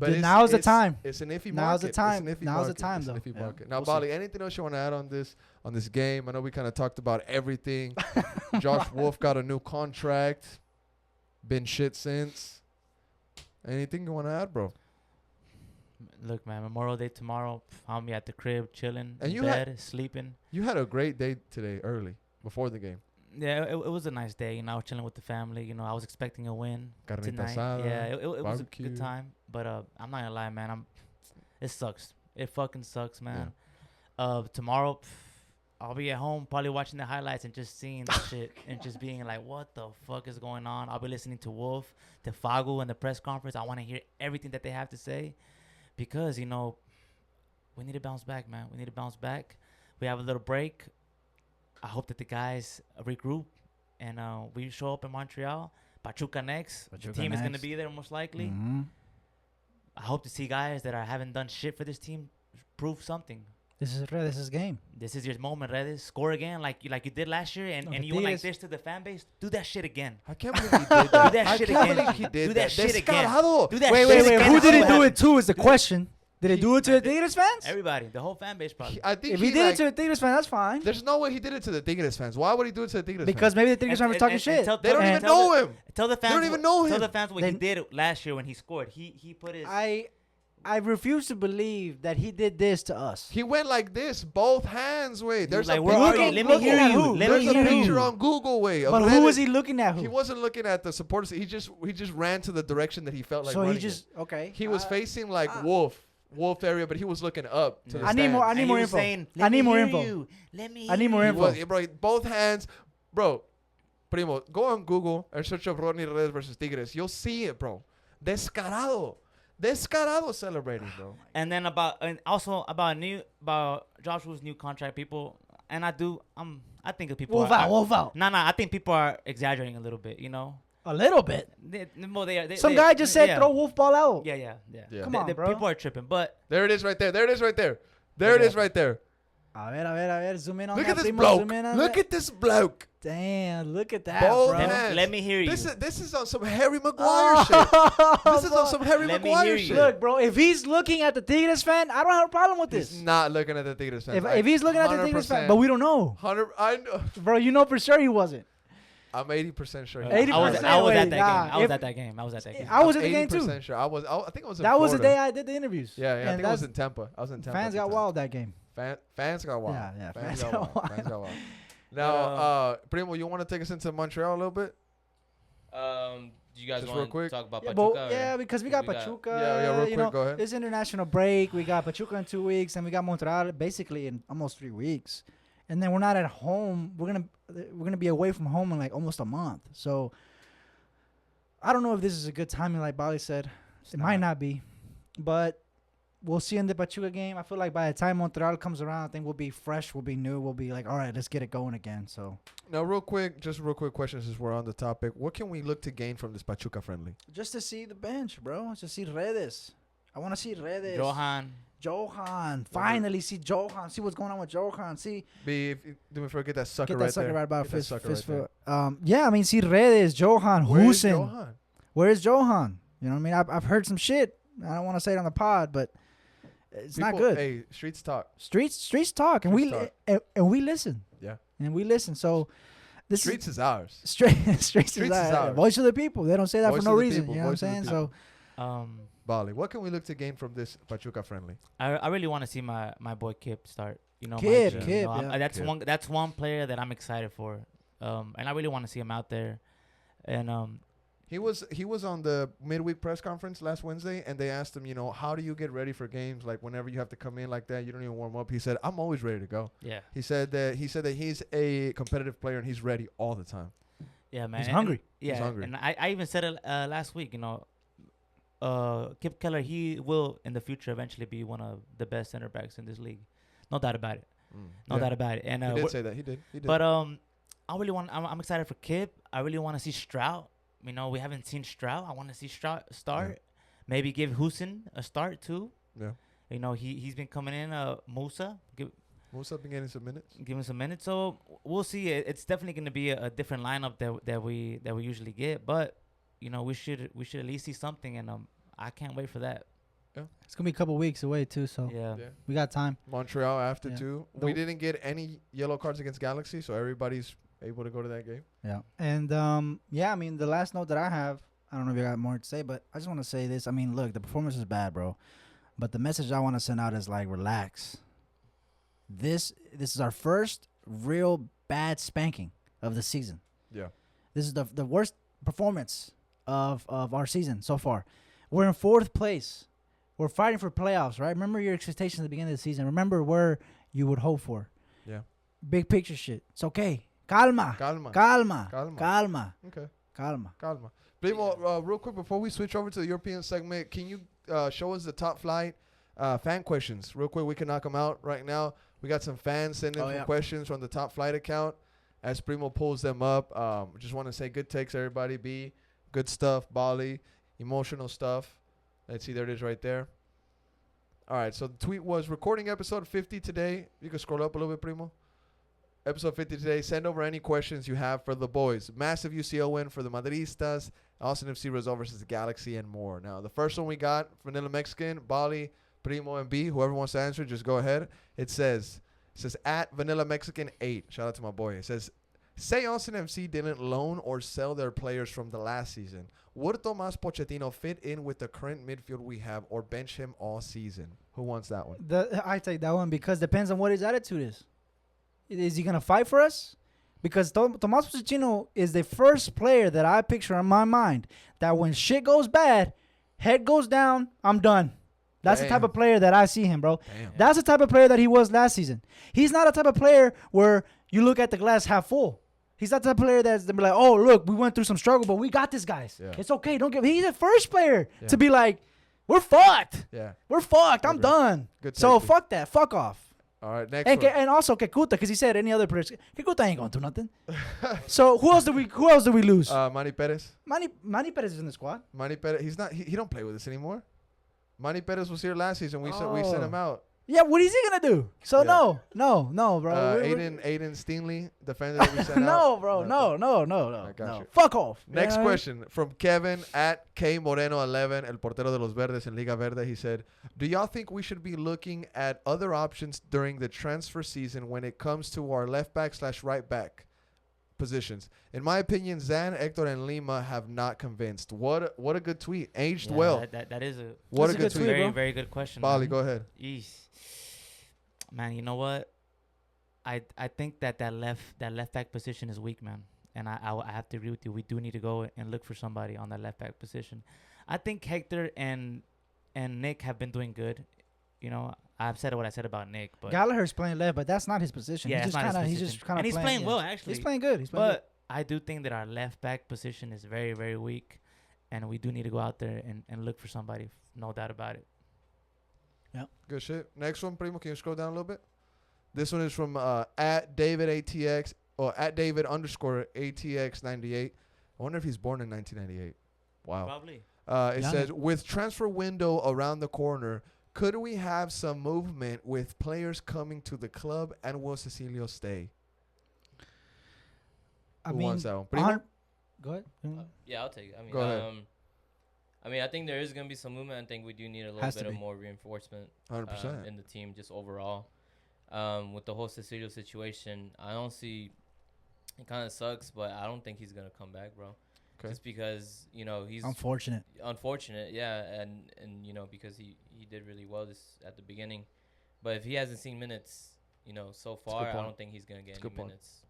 But now's the time. It's an iffy market. Now's the time. It's an iffy Now's the market. time, It's an though. iffy Yeah, market. Now, we'll see. Bali, anything else you want to add on this game? I know we kind of talked about everything. Josh Wolf got a new contract. Been shit since. Anything you want to add, bro? Look, man, Memorial Day tomorrow. I'll be at the crib, chilling, And in you bed, sleeping. You had a great day today, early, before the game. Yeah, it was a nice day. You know, I was chilling with the family. You know, I was expecting a win Carnita tonight. asada, Yeah, it was a barbecue. good time. But I'm not gonna lie, man. It sucks. It fucking sucks, man. Tomorrow, I'll be at home probably watching the highlights and just seeing the shit and just being like, what the fuck is going on? I'll be listening to Wolf, to Fagu in the press conference. I want to hear everything that they have to say because, you know, we need to bounce back, man. We need to bounce back. We have a little break. I hope that the guys regroup and we show up in Montreal. Pachuca next. The team is going to be there most likely. Mhm. I hope to see guys that haven't done shit for this team prove something. This is game. This is your moment, Redis. Score again like you did last year, and the you went like Tigres- this to the fan base. Do that shit again. I can't believe he did that. Do that I shit can't again. believe he did Do that shit again. Descarado. Do that Wait, shit wait, wait. again. Who That's did he what do happened. it to is the Do it. question. Did he do it to the Tigres fans? Everybody, the whole fan base probably. I think If he did it to the Tigres fans, that's fine. there's no way he did it to the Tigres fans. Why would he do it to the Tigres Because fans? maybe the Tigres fans were talking shit. They don't even know him. Tell the fans. don't even know Tell him. the fans what They- he did last year when he scored. He put his. I refuse to believe that he did this to us. He went like this, both hands, way. There's like, a where are picture you? on Let me Google. hear at you. who? Let There's me a hear picture you. on Google, way. of But who Reddit. was he looking at? Who? He wasn't looking at the supporters. He just ran to the direction that he felt like so running he just in. okay. He was facing like Wolf area, but he was looking up to the I need more. I stands. need And more he was info. saying, I need more hear info. you. Let me. I need more hear He you." info. was, bro, both hands, bro. Primo, go on Google and search up Rodney Reyes versus Tigres. You'll see it, bro. Descarado celebrating, bro. And then about Joshua's new contract, people, and I think that people Wolf out. I think people are exaggerating a little bit, you know. A little bit. Some guy just said throw Wolf ball out. Yeah. Come on, bro. People are tripping, but There it is right there. There it is right there. A ver. Zoom in on Look that. at this Primo. bloke. Zoom in on Look that. at this bloke. Damn, look at that, Both bro. hands. let me hear you. This is on some Harry Maguire shit. This is on some Harry Let me Maguire hear you. shit. Look, bro, if he's looking at the Tigres fan, I don't have a problem with this. He's not looking at the Tigres fan. If he's looking at the Tigres fan, 100%. but we don't know. 100. I know. Bro, you know for sure he wasn't. I'm 80% sure. he 80%. I was at that Wait, game. nah. I was If- at that game. I was at the game 80% too. sure. I think I was in That was the Florida. day I did the interviews. Yeah, I And think I was that's- in Tampa. I was in Tampa. Fans at got the time. wild that game. Fans got wild. Yeah, Fans fans got got wild. wild. Fans got wild. Now, Primo, you want to take us into Montreal a little bit? Do you guys Just real want quick. to talk about Yeah, Pachuca? but, yeah, because we got Pachuca. Yeah, real you quick, know, go ahead. It's international break. We got Pachuca in 2 weeks, and we got Montreal basically in almost 3 weeks. And then we're not at home. We're gonna be away from home in like almost a month. So I don't know if this is a good timing, like Bali said. It might not be, but we'll see in the Pachuca game. I feel like by the time Montreal comes around, I think we'll be fresh, we'll be new, we'll be like, all right, let's get it going again. So Now, real quick question since we're on the topic. What can we look to gain from this Pachuca friendly? just to see the bench, bro. Just see Redes. I want to see Redes. Johan. Finally see Johan. See what's going on with Johan. See Do me forget that sucker get that right sucker there. right about Get that fist sucker fist right foot. Yeah, I mean, see Redes, Johan, there. Where's Husin. Johan? Where's Johan? You know what I mean? I've heard some shit. I don't want to say it on the pod, but it's not People- good. Hey, streets talk. Streets talk, and Streets we talk. and we listen. Yeah. And we listen. So this Streets is ours. streets Streets is is ours. ours. Voice of the people. They don't say that Voice for no of the reason. people, You know what I'm voice of the saying? So Bali, what can we look to gain from this Pachuca friendly? I really want to see my boy Kip start. You know, my Kip, G, Kip, you know, yeah. that's Kip. that's one player that I'm excited for. And I really want to see him out there. And He was on the midweek press conference last Wednesday, and they asked him, you know, how do you get ready for games? Like whenever you have to come in like that, you don't even warm up. He said, I'm always ready to go. yeah, He said that he's a competitive player and he's ready all the time. yeah, man. He's hungry. Yeah, He's hungry. and I even said it last week. You know, Kip Keller, he will in the future eventually be one of the best center backs in this league. No doubt about it. No Yeah. doubt about it. And He we're- did say that. He did. But I'm excited for Kip. I really want to see Stroud. You know, we haven't seen Stroud. I want to see Stroud start. Yeah. Maybe give Husin a start too. Yeah. You know, he's been coming in. Musa, Musa been getting some minutes. give him some minutes. So we'll see. It's definitely going to be a different lineup that we usually get. But you know, we should at least see something. And I can't wait for that. It's gonna be a couple weeks away too, so Yeah. we got time. Montreal after Yeah. two. The- We didn't get any yellow cards against Galaxy, so everybody's able to go to that game. Yeah. And yeah, I mean, the last note that I have, I don't know if you got more to say, but I just want to say this. I mean, look, the performance is bad, bro. But the message I want to send out is like, relax. This is our first real bad spanking of the season. Yeah. This is the worst performance of our season so far. We're in 4th place. We're fighting for playoffs, right? Remember your expectations at the beginning of the season. Remember where you would hope for. Yeah. Big picture shit. It's okay. Calma. Calma. Calma. Calma. Calma. Okay. Calma. Calma. Primo, real quick before we switch over to the European segment, can you show us the top flight fan questions? Real quick, we can knock them out right now. We got some fans sending some questions from the top flight account. As Primo pulls them up, just want to say good takes, everybody. B, good stuff. Bali, emotional stuff. Let's see, there it is right there. All right, so the tweet was recording episode 50 today. You can scroll up a little bit, Primo. Episode 50 today. Send over any questions you have for the boys. Massive UCL win for the Madridistas. Austin FC result versus the Galaxy and more. Now, the first one we got, Vanilla Mexican, Bali, Primo, and B. Whoever wants to answer, just go ahead. It says at Vanilla Mexican 8. Shout out to my boy. It says, say Austin FC didn't loan or sell their players from the last season. Would Tomas Pochettino fit in with the current midfield we have or bench him all season? Who wants that one? I take that one because depends on what his attitude is. Is he gonna fight for us? Because Tomas Pochettino is the first player that I picture in my mind that when shit goes bad, head goes down, I'm done. That's the type of player that I see him, bro. Damn. That's the type of player that he was last season. He's not a type of player where you look at the glass half full. He's not the player that's to be like, oh, look, we went through some struggle, but we got this, guys. Yeah. It's okay. Don't give. He's the first player Yeah. to be like, we're fucked. Yeah. We're fucked. I'm Agree. done. Good take, So dude. fuck that. Fuck off. All right, next And, one. and also Kekuta, because he said any other player. Kekuta ain't going to do nothing. So who else did we lose? Manny Perez. Manny Perez is in the squad. Manny Perez. He's not. He don't play with us anymore. Manny Perez was here last season. We sent him out. Yeah, what is he gonna do? So Yeah. no, bro. Aiden Steenley, defender that we sent out. No, bro. Nothing. No. I got you. Fuck off. Next You know what I mean? question from Kevin at K Moreno 11, el portero de los Verdes en Liga Verde. He said, "Do y'all think we should be looking at other options during the transfer season when it comes to our left back / right back positions? In my opinion, Zan, Hector, and Lima have not convinced." What a good tweet. Aged Yeah, well. That is a What That's a a good good tweet. tweet, very bro. very good question. Bali, man. go ahead. Eesh. Man, you know what? I think that left back position is weak, man. And I have to agree with you. We do need to go and look for somebody on that left back position. I think Hector and Nick have been doing good. You know, I've said what I said about Nick, but Gallagher's playing left, but that's not his position. yeah, he's it's not his he's position. just kind of and he's playing well actually. He's playing good. He's playing But I do think that our left back position is very, very weak, and we do need to go out there and look for somebody. No doubt about it. Good shit. Next one, Primo. Can you scroll down a little bit? This one is from at David ATX or at David _ATX 98. I wonder if he's born in 1998. Wow. Probably. It Young. says, with transfer window around the corner, could we have some movement with players coming to the club, and will Cecilio stay? I Who mean, wants that one? Primo? go ahead. Yeah, I'll take it. I mean, Go ahead. I think there is gonna be some movement. I think we do need a little Has to bit of be. more reinforcement 100%. in the team, just overall. With the whole Cecilio situation, I don't see. It kind of sucks, but I don't think he's gonna come back, bro. Okay. Just because he's Unfortunate. unfortunate, yeah, and because he did really well at the beginning, but if he hasn't seen minutes, so a far, good I point. don't think he's gonna get That's a any good point. minutes.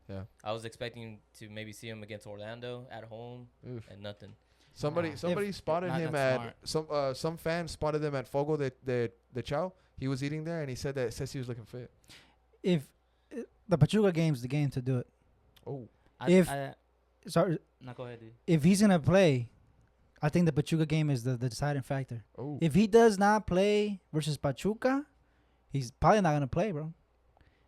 Yeah. I was expecting to maybe see him against Orlando at home, Oof. and nothing. Somebody If- spotted Not him that at some fans spotted him at Fogo de Chao. He was eating there, and he said that Ceci was looking fit. If the Pachuca game's the game to do it. Oh, Sorry, No, go ahead, dude. if he's gonna play, I think the Pachuca game is the deciding factor. oh, If he does not play versus Pachuca, he's probably not gonna play, bro.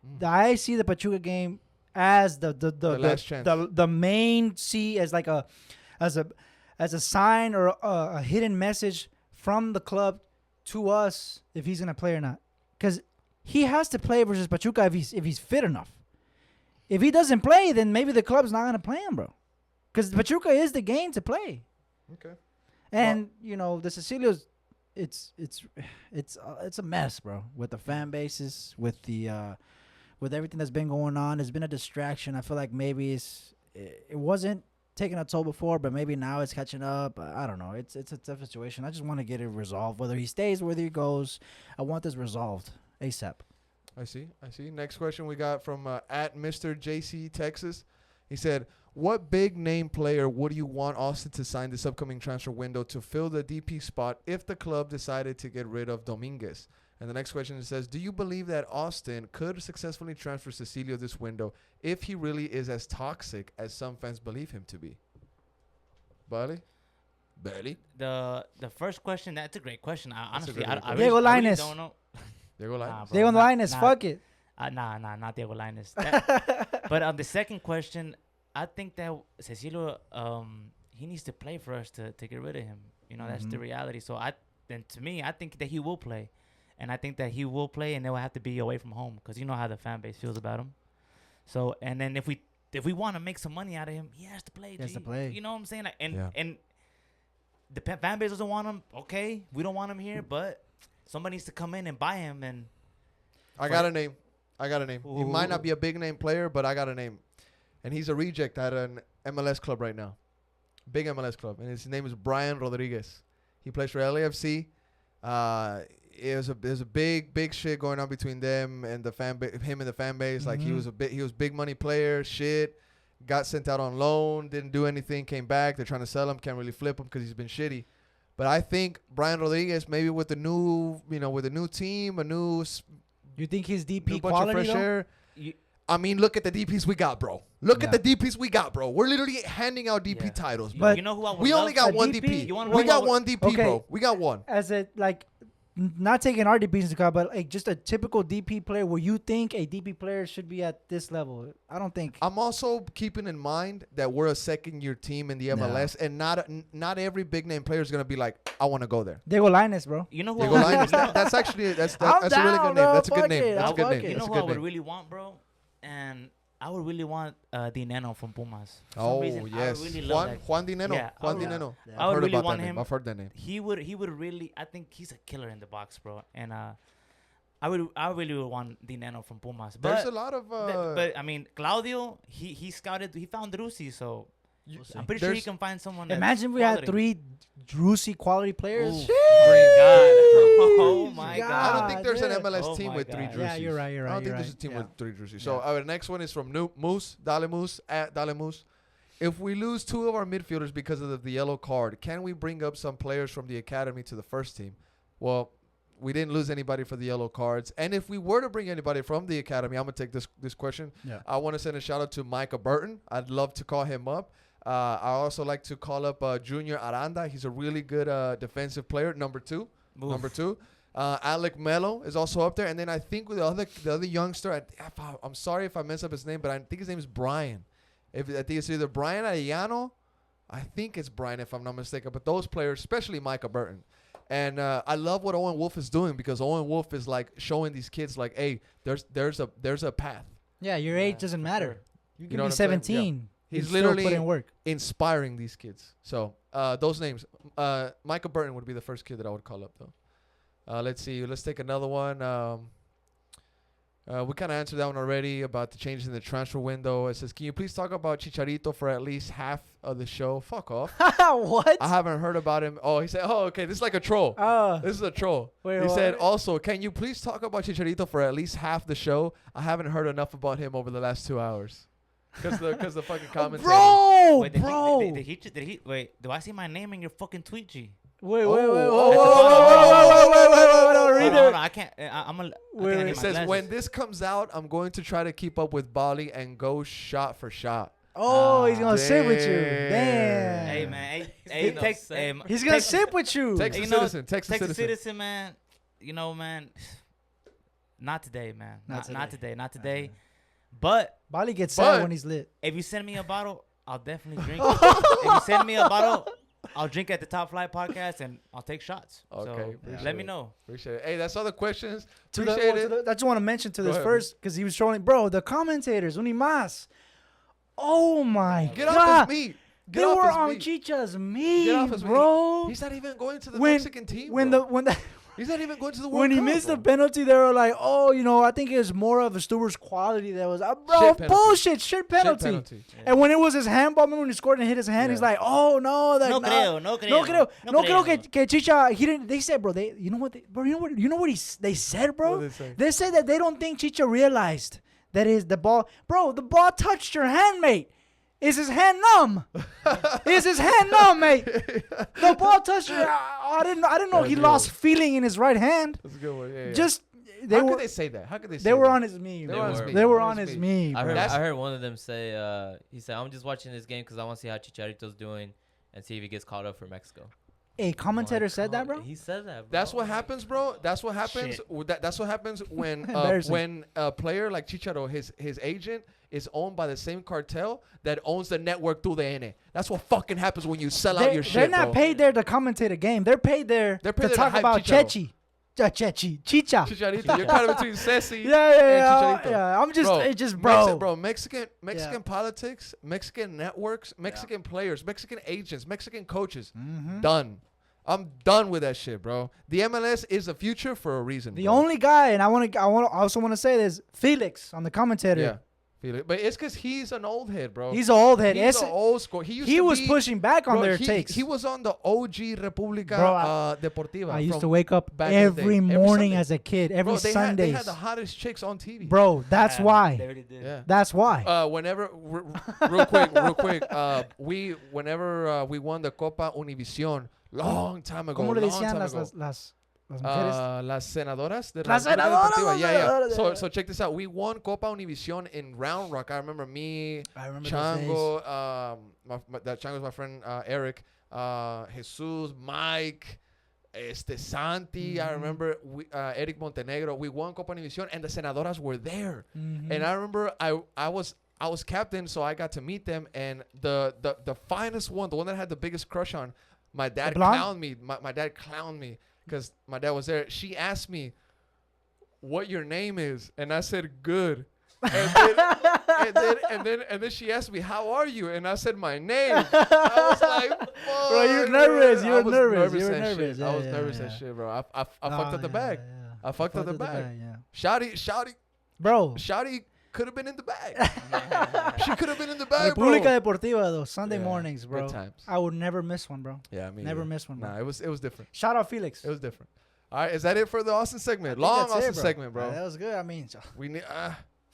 Mm. I see the Pachuca game as the last chance. the main as like as a sign or a hidden message from the club to us if he's gonna play or not, because he has to play versus Pachuca if he's fit enough. If he doesn't play, then maybe the club's not gonna play him, bro, because Pachuca is the game to play. okay. And the Cecilios, it's a mess, bro. With the fan bases, with the with everything that's been going on, it's been a distraction. I feel like maybe it wasn't taking a toll before, but maybe now it's catching up. I don't know. It's a tough situation. I just want to get it resolved. Whether he stays, whether he goes, I want this resolved ASAP. I see. Next question we got from at Mr. JC Texas. He said, "What big name player would you want Austin to sign this upcoming transfer window to fill the DP spot if the club decided to get rid of Dominguez?" And the next question says, "Do you believe that Austin could successfully transfer Cecilio this window if he really is as toxic as some fans believe him to be?" Belly? The first question, that's a great question. That's a Honestly, really I, good I, Diego really, I really Lainez. don't know. Diego Lainez. Nah, bro, Diego not- Lainez, not- fuck it. Nah, not Diego Lainez. But on the second question, I think that Cecilio, he needs to play for us to get rid of him. That's the Mhm. reality. So to me, I think that he will play, and I think that he will play, and they will have to be away from home because you know how the fan base feels about him. So, and then if we want to make some money out of him, he has to play. He has G. to play. You know what I'm saying? Yeah. And the fan base doesn't want him. Okay, we don't want him here, but somebody needs to come in and buy him. And I got a name. He might not Ooh. be a big name player, but I got a name. And he's a reject at an MLS club right now. Big MLS club. And his name is Brian Rodriguez. He plays for LAFC. There's a big shit going on between them and the him and the fan base. Like he Mhm. was big money player, shit. Got sent out on loan, didn't do anything, came back. They're trying to sell him, can't really flip him because he's been shitty. But I think Brian Rodriguez, maybe with the new, with a new team, You think his DP new bunch of quality fresh though? air. you, I mean, look at the DPs we got, bro. Look at the DPs we got, bro. We're literally handing out DP titles, bro. But you know who I would We love only got a one DP? DP. You wanna We know got what- one DP, Okay. bro. We got one. As a like, not taking our DPs into account, but like just a typical DP player where you think a DP player should be at this level. I don't think. I'm also keeping in mind that we're a second-year team in the MLS, and not every big-name player is gonna be like, I want to go there. Diego Linus, bro. You know who Diego I would, Linus, that's actually that's I'm a really down, good name. bro. That's a good Fuck name. it. That's a good I'll name. fuck it. You know That's a who I good would name. really want, bro? And I would really want Dineno from Pumas. For some Oh reason, I yes, really love Juan Dineno. Yeah, I Juan would- Dineno. Yeah. I I've would heard really about want that name. him. I've heard that name. He would really. I think he's a killer in the box, bro. And I really would want Dineno from Pumas. But There's a lot of but I mean, Claudio, he found Drusi, so I'm pretty sure he there's- can find someone. That's Imagine we had quality. 3 Drusi quality players. Ooh, Sheesh. God. Oh my God. I God. don't think there's an yeah. MLS Oh team my with 3 God. jerseys. Yeah, you're right. You're right. I don't think you're there's a right. team Yeah. with 3 jerseys. So our next one is from Moose, Dale Moose, at Dale Moose. If we lose 2 of our midfielders because of the yellow card, can we bring up some players from the academy to the first team? Well, we didn't lose anybody for the yellow cards. And if we were to bring anybody from the academy, I'm going to take this question. Yeah. I want to send a shout out to Micah Burton. I'd love to call him up. I also like to call up Junior Aranda. He's a really good defensive player, number 2. Oof. Number 2. Alec Mello is also up there. And then I think with the other youngster, I'm sorry if I mess up his name, but I think his name is Brian. I think it's either Brian Arellano. I think it's Brian, if I'm not mistaken. But those players, especially Micah Burton. And I love what Owen Wolf is doing, because Owen Wolf is like showing these kids like, hey, there's a path. Yeah, your age doesn't for matter. sure. You know can what be I'm saying? 17. He's and still literally put in work. Inspiring these kids. So those names. Micah Burton would be the first kid that I would call up, though. Let's see. Let's take another one. We kind of answered that one already about the changes in the transfer window. It says, can you please talk about Chicharito for at least half of the show? Fuck off. What? I haven't heard about him. Oh, he said, oh, okay. This is like a troll. This is a troll. Wait, He said, what? also, can you please talk about Chicharito for at least half the show? I haven't heard enough about him over the last 2 hours. Because the fucking commentator. Bro, Wait, did bro. Did he? Wait, do I see my name in your fucking tweet, G? Wait, Oh, wait, wait, oh, wait, oh, wait, Hold read on, it. I can't. I'm a. Wait, I think I wait. need It my says, glasses. when this comes out, I'm going to try to keep up with Bali and go shot for shot. Oh, he's gonna sit with you. Damn. Damn. Hey man, hey, He's hey, getting text, upset. hey, He's gonna Texas- sit with you. Texas You know, citizen. Texas Texas citizen. citizen, man. You know, man. Not today, man. Not Not today. today. Not today. But Bali gets But- sad when he's lit. if you send me a bottle, I'll definitely drink. If you send me a bottle, I'll drink at the Top Flight podcast and I'll take shots. Okay, So appreciate let me it. know. Appreciate it. Hey, that's all the questions. To the, Appreciate well, it. to the, I just want to mention to Go this ahead, first because he was trolling, bro. The commentators, Unimas. Oh my Get god, off his meat. they Get off were his on meat. Chicha's Get meat, off his meat. bro. He's not even going to the When- Mexican team. When bro. the He's not even going to the World when he Cup, missed bro. the penalty, they were like, "Oh, you know, I think it was more of a Stewart's quality that was, bro, Shit penalty. bullshit, shit Shit penalty." penalty. And when it was his handball, remember when he scored and hit his hand, he's Yeah. like, "Oh no, that No nah, creo, no creo. no creo, no creo creo. que Chicha." He didn't. They said, bro, you know what, bro, you know what they said, bro. What did they say? They said that they don't think Chicha realized that is the ball, bro. The ball touched your hand, mate. Is his hand numb? Is his hand numb, mate? The ball touched your. I didn't know That's he good. lost feeling in his right hand. That's a good one. Yeah, yeah. Just they How were could they say that? How could they say they were that? on his meme. They bro. were on his They meme. They were They on his meme. I bro. heard one of them say, he said, I'm just watching this game because I want to see how Chicharito's doing and see if he gets called up for Mexico. A commentator Like, said that, bro. He said that, bro. That's what happens, bro. That's what happens. Shit. That's what happens when Embarrassing. a player like Chicharo, his agent is owned by the same cartel that owns the network through the N. That's what fucking happens when you sell out your shit, They're not bro. paid there to commentate a game. They're paid there They're paid to there to talk hype about Chicharo. Chicha. Chicharito, you're kind of between Ceci Yeah, and yeah, Chicharito. yeah. I'm just, Bro, it's just, bro. Mexican Yeah. politics, Mexican networks, Mexican players, Mexican agents, Mexican coaches. Mhm. Done. I'm done with that shit, bro. The MLS is the future for a reason. The bro. only guy, and I also want to say this, Felix on the commentator. Yeah. Feel it. But it's because he's an old head, bro. He's an old head. He's Ese- an old school. He used he to was be, pushing back on bro, their he, takes. He was on the OG República Bro, I- Deportiva. I used from to wake up back in the day. every Every morning Sunday. as a kid, every Bro, they Sundays. had the hottest chicks on TV. Bro, that's Yeah, why. They already did. Yeah. That's why. Whenever, real quick, whenever we won the Copa Univision, long time ago. ¿Cómo le long decían time las, ago. las, las, Las mujeres. Las senadoras de Las República senadoras, Deportiva. las Yeah, yeah. senadoras, So check this out. We won Copa Univision in Round Rock. I remember me, I remember those Chango, days. that Chango's my friend Eric, Jesus, Mike, Santi. I remember Eric Montenegro. We won Copa Univision, and the senadoras were there. Mhm. And I remember I was captain, so I got to meet them. And the finest one, the one that I had the biggest crush on, my dad blonde? clowned me. My dad clowned me because my dad was there. She asked me what your name is, and I said good. And then she asked me, how are you? And I said my name. I was like, fuck. Bro, you're nervous. I You're was nervous. as You're shit. nervous. I was Yeah, nervous yeah, as yeah. shit, bro. I fucked up the bag. I fucked up the bag. Yeah. Shouty Bro, could have been in the bag. She could have been in the bag, bro. República Deportiva, though. Sunday Yeah, mornings, bro. good times. I would never miss one, bro. Yeah, me Never either. miss one, bro. Nah, it was different. Shout out Felix. It was different. All right, is that it for the Austin I segment? think Long that's it, Austin segment, bro. That was good. I mean, We need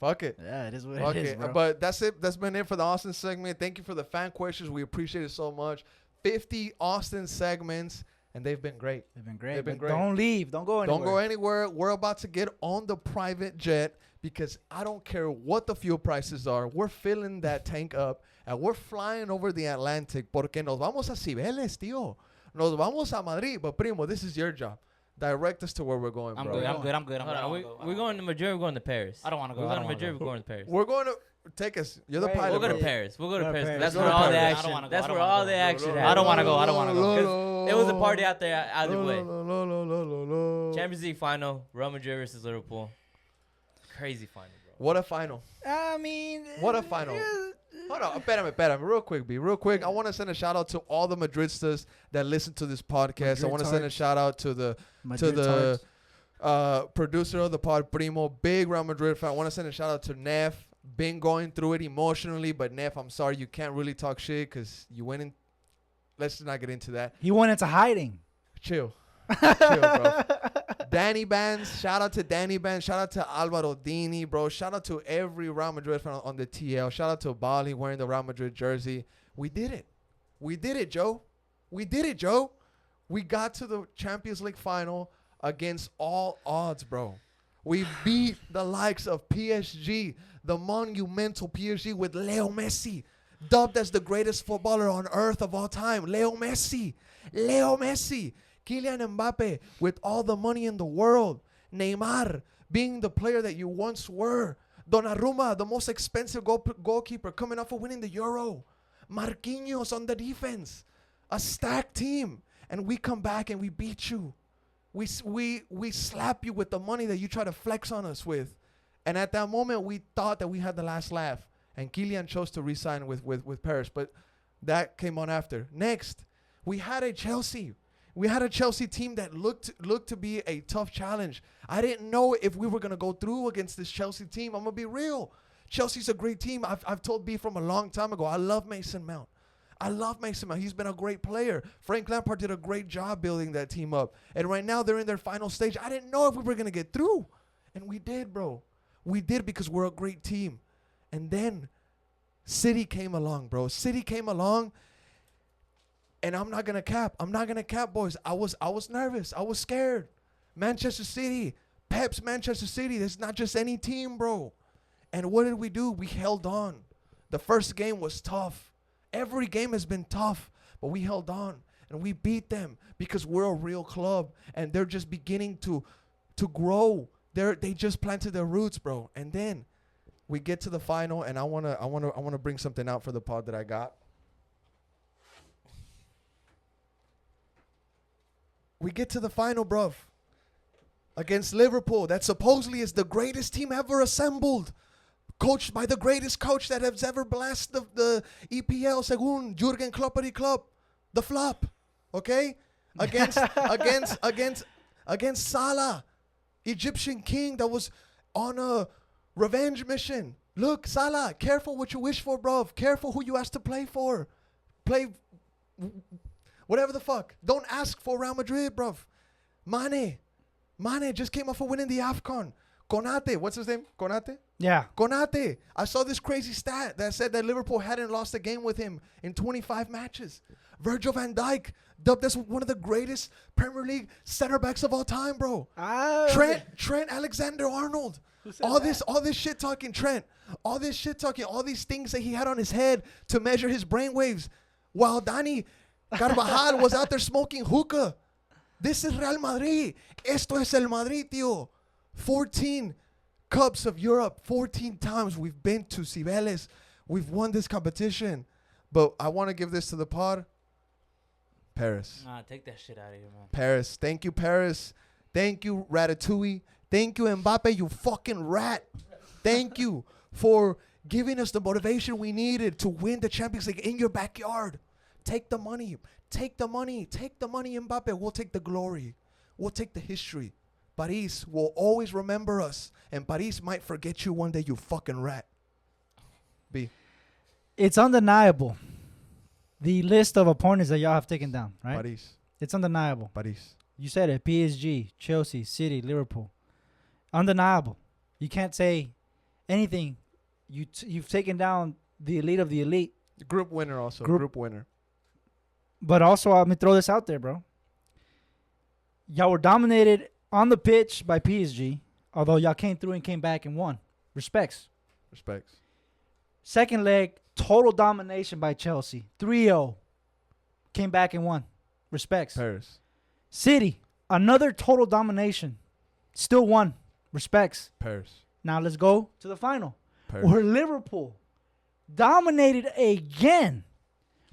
fuck it. yeah, it is what Fuck it is, it. bro. But that's it. That's been it for the Austin segment. Thank you for the fan questions. We appreciate it so much. 50 Austin segments, and they've been great. They've been great. They've been but great. Don't leave. Don't go anywhere. Don't go anywhere. We're about to get on the private jet because I don't care what the fuel prices are. We're filling that tank up and we're flying over the Atlantic porque nos vamos a Cibeles, tío. Nos vamos a Madrid. But primo, this is your job. Direct us to where we're going, I'm bro. good. I'm good. I'm good. I'm Hold on, good. we're going to Madrid. We're going to Paris. I don't want to go. We're I going don't to wanna Madrid. go. We're going to Paris. We're going to take us. You're the Right. pilot. We'll go to bro. Paris. We'll go to Go to Paris. Paris. That's Go where to all the Paris. action. I don't wanna go. That's I don't where wanna all go. the action. I don't wanna go. I don't wanna go. 'Cause it was a party out there either way. way. Champions League final. Real Madrid versus Liverpool. Crazy final, bro. What a final. I mean, What a final. Hold on, espérame, real quick, B. Real quick, I want to send a shout out to all the Madridistas that listen to this podcast. I Madrid want to send a tards. shout out to the Madrid tards. producer of the pod, Primo, big Real Madrid fan. I want to send a shout out to Neff. Been going through it emotionally, but Neff, I'm sorry you can't really talk shit because you went in. Let's not get into that. He went into hiding. Chill, bro. Danny Bands, shout out to Danny Bands, shout out to Alvaro Dini, bro. Shout out to every Real Madrid fan on the TL. Shout out to Bali wearing the Real Madrid jersey. We did it. We did it, Joe. We did it, Joe. We got to the Champions League final against all odds, bro. We beat the likes of PSG, the monumental PSG with Leo Messi, dubbed as the greatest footballer on earth of all time. Leo Messi. Kylian Mbappe with all the money in the world. Neymar being the player that you once were. Donnarumma, the most expensive goalkeeper coming off of winning the Euro. Marquinhos on the defense. A stacked team. And we come back and we beat you. We slap you with the money that you try to flex on us with. And at that moment, we thought that we had the last laugh. And Kylian chose to re-sign with Paris. But that came on after. Next, we had a Chelsea. We had a Chelsea team that looked to be a tough challenge. I didn't know if we were going to go through against this Chelsea team. I'm going to be real. Chelsea's a great team. I've told B from a long time ago, I love Mason Mount. He's been a great player. Frank Lampard did a great job building that team up. And right now they're in their final stage. I didn't know if we were going to get through. And we did, bro. We did because we're a great team. And then City came along, bro. City came along. And I'm not going to cap, boys. I was nervous. I was scared. Manchester City. Pep's Manchester City. It's not just any team, bro. And what did we do? We held on. The first game was tough. Every game has been tough. But we held on. And we beat them because we're a real club. And they're just beginning to grow. They just planted their roots, bro. And then we get to the final. And I wanna bring something out for the pod that I got. We get to the final, bruv, against Liverpool. That supposedly is the greatest team ever assembled. Coached by the greatest coach that has ever blessed the EPL, según Jurgen Klopp, the flop. Okay? Against Salah, Egyptian king that was on a revenge mission. Look, Salah, careful what you wish for, bruv. Careful who you ask to play for. Play whatever the fuck. Don't ask for Real Madrid, bruv. Mane just came off of winning the AFCON. Konate, what's his name? Konate? Yeah. Konate. I saw this crazy stat that said that Liverpool hadn't lost a game with him in 25 matches. Virgil van Dijk, dubbed as one of the greatest Premier League center backs of all time, bro. Trent Alexander-Arnold. All this shit talking, Trent. All this shit talking, all these things that he had on his head to measure his brainwaves, while Dani Carvajal was out there smoking hookah. This is Real Madrid. Esto es el Madrid, tío. 14 Cups of Europe. 14 times we've been to Cibeles. We've won this competition. But I want to give this to the pod. Paris. Nah, take that shit out of here, man. Paris. Thank you, Paris. Thank you, Ratatouille. Thank you, Mbappe, you fucking rat. Thank you for giving us the motivation we needed to win the Champions League in your backyard. Take the money. Take the money. Take the money, Mbappe. We'll take the glory. We'll take the history. Paris will always remember us. And Paris might forget you one day, you fucking rat. B. It's undeniable. The list of opponents that y'all have taken down, right? Paris. It's undeniable. Paris. You said it. PSG, Chelsea, City, Liverpool. Undeniable. You can't say anything. You've taken down the elite of the elite. Group winner also. Group- Group winner. But also, I'm going to throw this out there, bro. Y'all were dominated on the pitch by PSG, although y'all came through and came back and won. Respects. Respects. Second leg, total domination by Chelsea. 3-0. Came back and won. Respects. Paris. City, another total domination. Still won. Respects. Paris. Now let's go to the final. Paris. Where Liverpool dominated again.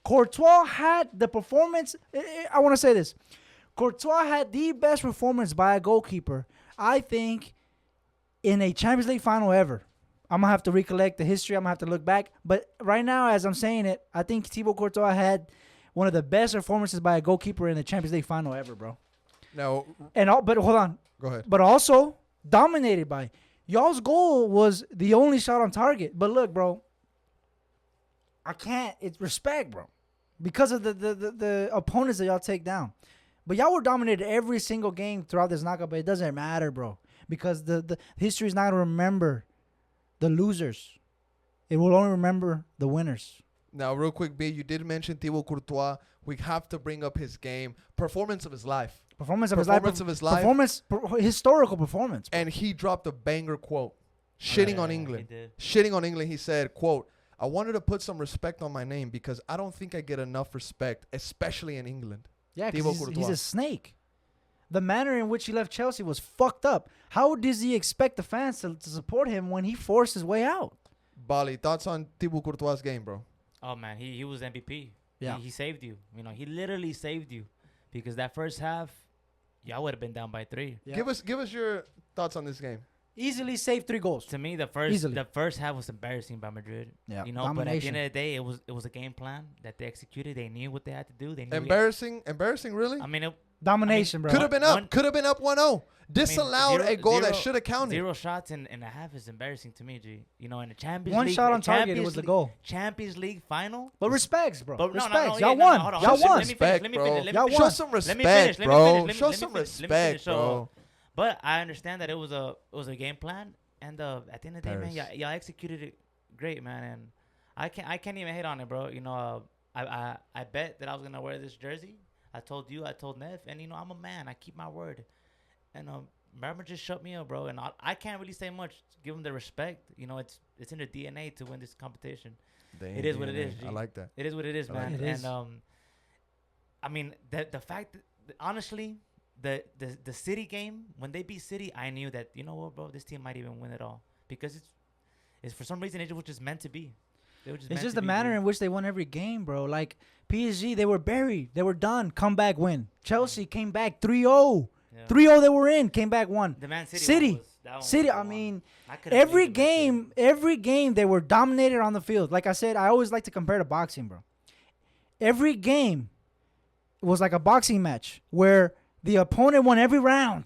Courtois had the performance. I want to say this. Courtois had the best performance by a goalkeeper, I think, in a Champions League final ever. I'm going to have to recollect the history. I'm going to have to look back. But right now, as I'm saying it, I think Thibaut Courtois had one of the best performances by a goalkeeper in the Champions League final ever, bro. Now, But hold on. go ahead. But also dominated by. Y'all's goal was the only shot on target. But look, bro, I can't. It's respect, bro, because of the opponents that y'all take down. But y'all were dominated every single game throughout this knockout. But it doesn't matter, bro, because the history is not gonna remember the losers. It will only remember the winners. Now, real quick, B, you did mention Thibaut Courtois. We have to bring up his game. Performance of his life. Performance of his life. Historical performance. And he dropped a banger quote. Shitting on England. He did. Shitting on England. He said, quote, I wanted to put some respect on my name because I don't think I get enough respect, especially in England. Yeah, Thibaut because he's Courtois. a snake. The manner in which he left Chelsea was fucked up. How does he expect the fans to support him when he forced his way out? Bali, thoughts on Thibaut Courtois' game, bro? Oh man, he was MVP. Yeah. He saved you. You know, he literally saved you because that first half, y'all would have been down by 3. Yeah. Give us your thoughts on this game. Easily saved 3 goals. To me, the first half was embarrassing by Madrid. Yeah. You know, but at the end of the day, it was a game plan that they executed. They knew what they had to do. They knew Embarrassing, really? I mean, Domination, bro. Could have been up 1-0. Disallowed a goal that should have counted. 0 shots in a half is embarrassing to me, G. You know, in the Champions One League, shot on target, it Champions was the League- goal. Champions League final. But respects, bro. But Respects. yeah, Y'all won. hold on. Y'all Let me won. finish, Respect, let me bro. finish, let me Y'all finish. Show won. some Let me respect, finish, let me bro. finish, let me- Show let me some finish, let me respect, finish. So, bro. But I understand that it was a game plan, and at the end of the day, man, Paris. y'all executed it great, man, and I can't even hate on it, bro. You know, I bet that I was gonna wear this jersey. I told you, I told Neff, and you know, I'm a man. I keep my word, and Merriman just shut me up, bro, and I can't really say much. Give them the respect. You know, it's in their DNA to win this competition. It is what it is, G. I like that. It is what it is, I like man. it. It is. And I mean the fact that honestly, the City game when they beat City, I knew that you know what, bro, this team might even win it all because it's for some reason it was just meant to be. It's just the manner in which they won every game, bro. Like PSG, they were buried. They were done. Come back, win. Chelsea came back 3-0. Yeah. 3-0 they were in. Came back, won. The Man City. City. One was, that one City, was the I one. mean, I could've believed every it, Man City. every game they were dominated on the field. Like I said, I always like to compare to boxing, bro. Every game was like a boxing match where the opponent won every round.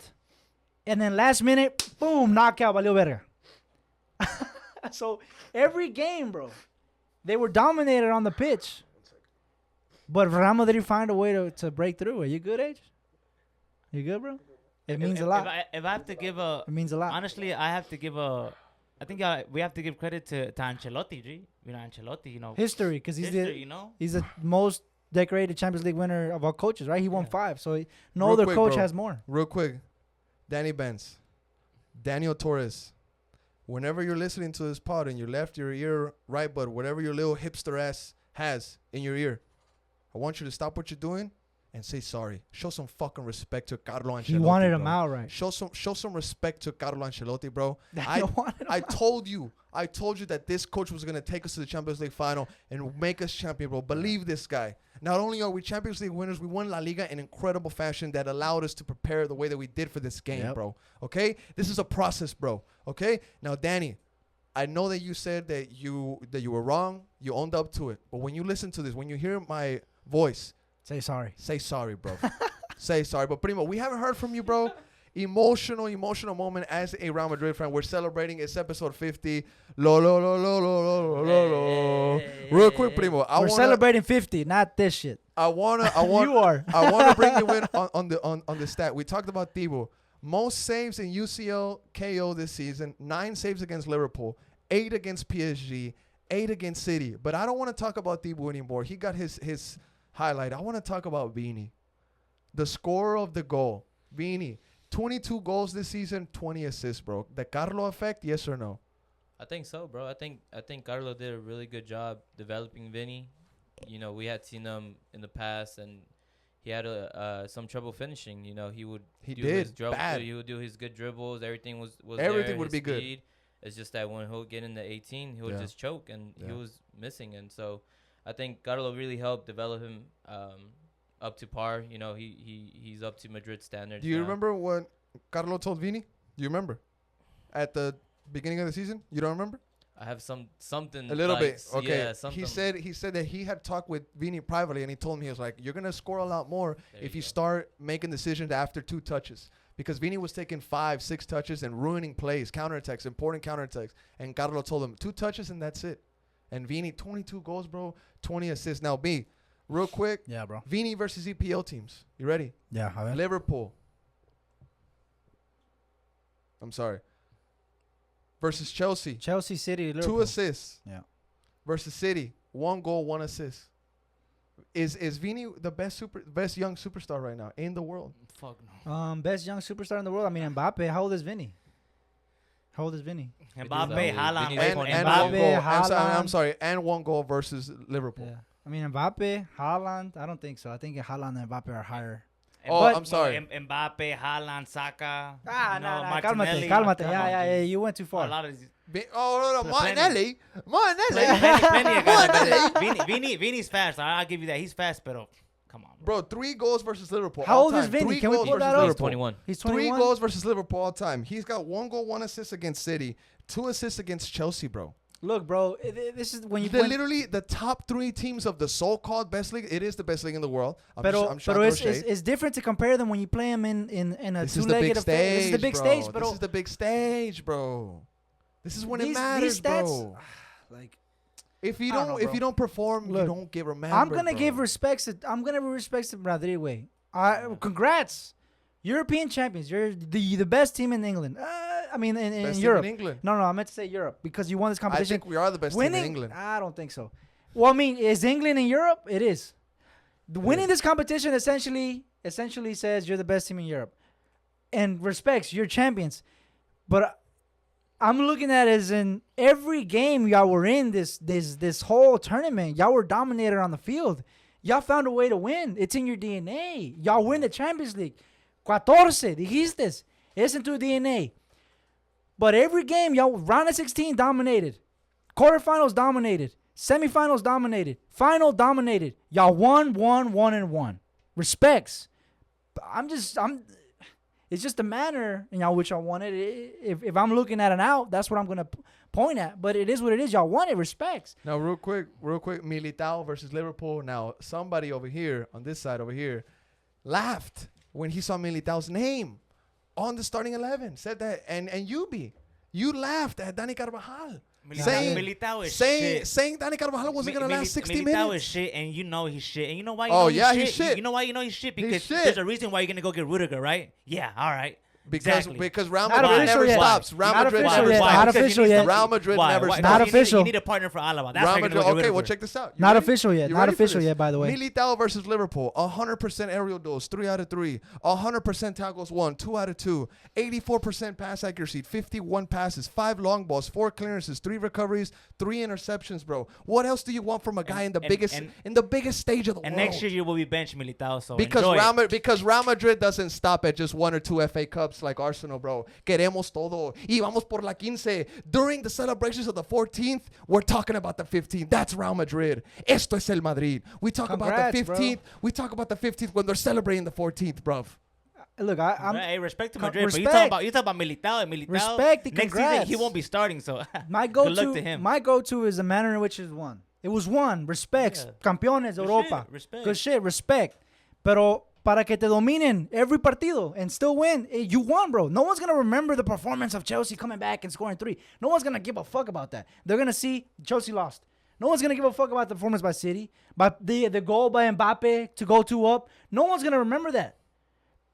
And then last minute, boom, knockout, valió verga. So every game, bro, they were dominated on the pitch. But Real Madrid find a way to break through. Are you good, Age? You good, bro? It means a lot. If I have to give a It means a lot. honestly, I have to give a I think we have to give credit to Ancelotti, G. You know, Ancelotti, you know. History, because you know. he's the most decorated Champions League winner of all coaches, right? He won 5, so no Real other quick, coach bro. has more. Real quick, Danny Benz, Daniel Torres. Whenever you're listening to this pod and you left your ear right, but whatever your little hipster ass has in your ear, I want you to stop what you're doing and say sorry. Show some fucking respect to Carlo Ancelotti. He wanted him bro. out, right? Show some respect to Carlo Ancelotti, bro. Daniel wanted him I out. told you that this coach was gonna take us to the Champions League final and make us champion, bro. Believe this guy. Not only are we Champions League winners, we won La Liga in incredible fashion that allowed us to prepare the way that we did for this game, Yep. bro. Okay, this is a process, bro. Okay, now Danny, I know that you said that you were wrong. You owned up to it. But when you listen to this, when you hear my voice, Say sorry. say sorry, bro. Say sorry. But Primo, we haven't heard from you, bro. Emotional moment as a Real Madrid fan. We're celebrating. It's episode 50. Lo, lo, lo, lo, lo, lo, lo, lo. Real quick, Primo. We're celebrating 50, not this shit. You are. I want to bring you in on the stat. We talked about Thibaut. Most saves in UCL KO this season. 9 saves against Liverpool. 8 against PSG. 8 against City. But I don't want to talk about Thibaut anymore. He got his highlight. I want to talk about Vini. The scorer of the goal. Vini. 22 goals this season, 20 assists, bro. The Carlo effect, yes or no? I think so, bro. I think Carlo did a really good job developing Vinny. You know, we had seen him in the past, and he had some trouble finishing. You know, he would do his bad. He would do his good dribbles. Everything was Everything there, would his be good. speed. It's just that when he'll get into 18, he would just choke, and he was missing. And so I think Carlo really helped develop him up to par. You know, he's up to Madrid standards. Do you now. remember what Carlo told Vini? Do you remember? At the beginning of the season? You don't remember? I have something A little like, bit. Okay. Yeah, something. He said that he had talked with Vini privately, and he told him, he was like, you're gonna score a lot more if you go. start making decisions after 2 touches. Because Vini was taking 5, 6 touches and ruining plays, counterattacks, important counterattacks. And Carlo told him 2 touches and that's it. And Vini, 22 goals, bro, 20 assists. Now, B, real quick, Yeah, bro. Vini versus EPL teams. You ready? Yeah, a ver. Liverpool. I'm sorry. Versus Chelsea. Chelsea, City, Liverpool. 2 assists. Yeah. Versus City. 1 goal, 1 assist. Is Vini the best young superstar right now in the world? Fuck no. Best young superstar in the world. I mean, Mbappe. How old is Vinny? Mbappe, Vinny's Haaland, old. And Mbappe, 1 goal. Haaland. I'm sorry. And 1 goal versus Liverpool. Yeah. I mean, Mbappe, Haaland. I don't think so. I think Haaland and Mbappe are higher. Oh, But- I'm sorry. Mbappe, Haaland, Saka. Ah, you know, no, Martinelli. cálmate. Come Yeah, on, yeah, G. yeah. You went too A far. lot of these. No, Plenty. Martinelli. Plenty of guys. Vini's fast. I'll give you that. He's fast, but come on, bro. Bro, 3 goals versus Liverpool. How all old is time. Vini? 3 Can we goals pull that versus up? He's Liverpool. 21. He's 3 21. goals versus Liverpool all time. He's got 1 goal, 1 assist against City, 2 assists against Chelsea, bro. Look, bro. This is when you. Literally the top 3 teams of the so-called best league. It is the best league in the world. I'm Pero shocked to it's, shade. it's different to compare them when you play them in a This is the big two-legged affair. This is the big bro. stage, bro. This is the big stage, bro. This is when it These matters, stats, bro. Like, If you I don't don't, know, if bro. you don't perform, Look, you don't get remembered. I'm gonna bro. give respects. I'm gonna give respects to Madrid way. Congrats, European champions. You're the best team in England. I mean, in Best team Europe. in England. No, I meant to say Europe because you won this I competition. think we are the best team in England. I don't think so. Well, I mean, is England in Europe? It is. Winning this competition essentially says you're the best team in Europe, and respects you're champions. But I'm looking at it as in every game y'all were in this whole tournament, y'all were dominated on the field. Y'all found a way to win. It's in your DNA. Y'all win the Champions League. 14, dijiste. It's into DNA. But every game, y'all, round of 16 dominated. Quarterfinals dominated. Semifinals dominated. Final dominated. Y'all won, and won. Respects. It's just the manner in y'all which y'all won it. If I'm looking at an out, that's what I'm going to point at. But it is what it is. Y'all won it. Respects. Now, real quick, Militao versus Liverpool. Now, somebody over here, on this side over here, laughed when he saw Militao's name on the starting 11. Said that, and you laughed at Dani Carvajal. Militao is shit. Saying Dani Carvajal wasn't going to last 60 minutes. Militao is shit, and you know he's shit. And you know why you Oh, know yeah, he's he's shit? shit. You know why you know he's shit? He's Because shit. there's a reason why you're going to go get Rudiger, right? Yeah, all right. Because Real Not Madrid official never yet. stops. Real Not Madrid official never yet. stops. Not Because you official need yet. something- Real Madrid Why? never Why? stops. Not You need- official. You need a partner for Alaba. That's Real how you're Madrid. gonna get rid Okay, of well it. check this out. You Not ready? official yet. You Not ready for official this? yet, by the way. Militao versus Liverpool, 100% aerial duels, 3 out of 3, 100% tackles won, 2 out of 2, 84% pass accuracy, 51 passes, 5 long balls, 4 clearances, 3 recoveries, 3 interceptions, bro. What else do you want from a guy in the biggest stage of the And world? next year you will be bench Militao. So Because enjoy it. because Real Madrid doesn't stop at just 1 or 2 FA Cups like Arsenal, bro. Queremos todo. Y vamos por la 15. During the celebrations of the 14th, we're talking about the 15th. That's Real Madrid. Esto es el Madrid. We talk about Congrats, the bro. 15th. We talk about the 15th when they're celebrating the 14th, bro. Look, I'm Hey, respect to Con- Madrid, but respect. you talk about Militao and Militao. Respect and next congrats. season he won't be starting, so my good luck go-to. to him. My go-to is the manner in which it won. It was won. Respects. Yeah. Campeones de Good Europa. shit, respect. Good shit. Respect. Pero para que te dominen every partido and still win, you won, bro. No one's gonna remember the performance of Chelsea coming back and scoring 3. No one's gonna give a fuck about that. They're gonna see Chelsea lost. No one's gonna give a fuck about the performance by City, but the goal by Mbappe to go 2 up. No one's gonna remember that.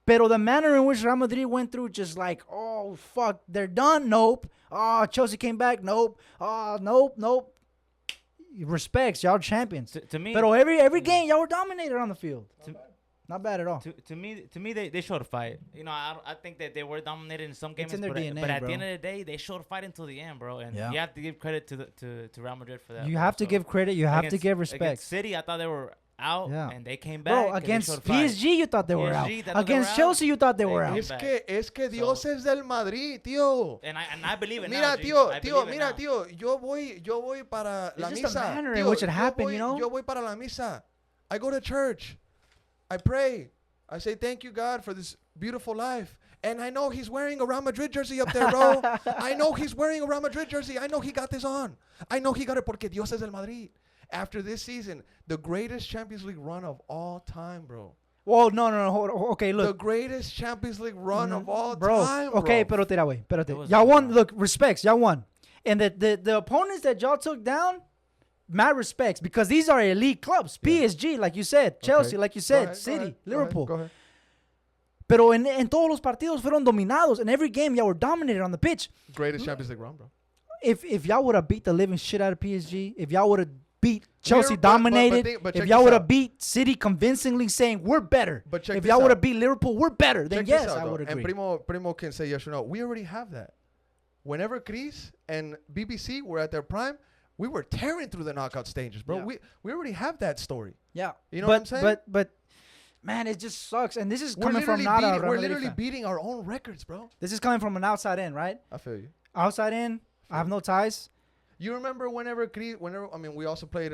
Pero the manner in which Real Madrid went through, just like, oh fuck, they're done. Nope. Oh, Chelsea came back. Nope. Oh, nope. Respects, y'all champions. To me, Pero every game, y'all were dominated on the field. Not bad at all. to me, they showed a fight. You know, I think that they were dominated in some games, in their but, DNA, but at bro. the end of the day, they showed a fight until the end, bro. And Yeah. you have to give credit to Real Madrid for that. You bro. have to So, give credit. You have to against- give Against respect. City, I thought they were out, Yeah. and they came back. Bro, and they against showed a fight. PSG, you thought they were out. PSG, thought they Against were Chelsea, you thought they They were came out. back. Es que Dios es del Madrid, tío. And I believe it Mira, now. G. tío, I tío, believe it mira, now. tío, yo voy para la It's just the misa. manner in Tío, which it happened, voy, you know? Yo voy para la misa. I go to church. I pray. I say thank you, God, for this beautiful life. And I know he's wearing a Real Madrid jersey up there, bro. I know he's wearing a Real Madrid jersey. I know he got this on. I know he got it porque Dios es del Madrid. After this season, the greatest Champions League run of all time, bro. Well, no. Hold on. Okay, The look. greatest Champions League run of all bro. time, Okay, bro. pero tira, güey. Espérate. It was Y'all a good won. run. Look, respects. Y'all won. And the opponents that y'all took down, mad respects, because these are elite clubs. PSG, like you said. Chelsea, like you Go said. ahead, City, go ahead, Liverpool. Go ahead. Pero en todos los partidos fueron dominados. In every game, y'all were dominated on the pitch. Greatest Champions League run, bro. If y'all would have beat the living shit out of PSG, if y'all would have beat Chelsea but dominated, but if check y'all this would have out. beat City convincingly saying we're better, But check if this y'all would have out. beat Liverpool, we're better, then Check yes, this out, I though. would agree. And Primo can say yes or no. We already have that. Whenever Chris and BBC were at their prime, we were tearing through the knockout stages, bro. Yeah. We already have that story. Yeah, You know but, what I'm saying? But man, it just sucks. And this is We're coming from literally, not a beating, Real we're Madrid literally fan. beating our own records, bro. This is coming from an outside in, right? I feel you. Outside in, I have no ties, You remember whenever we also played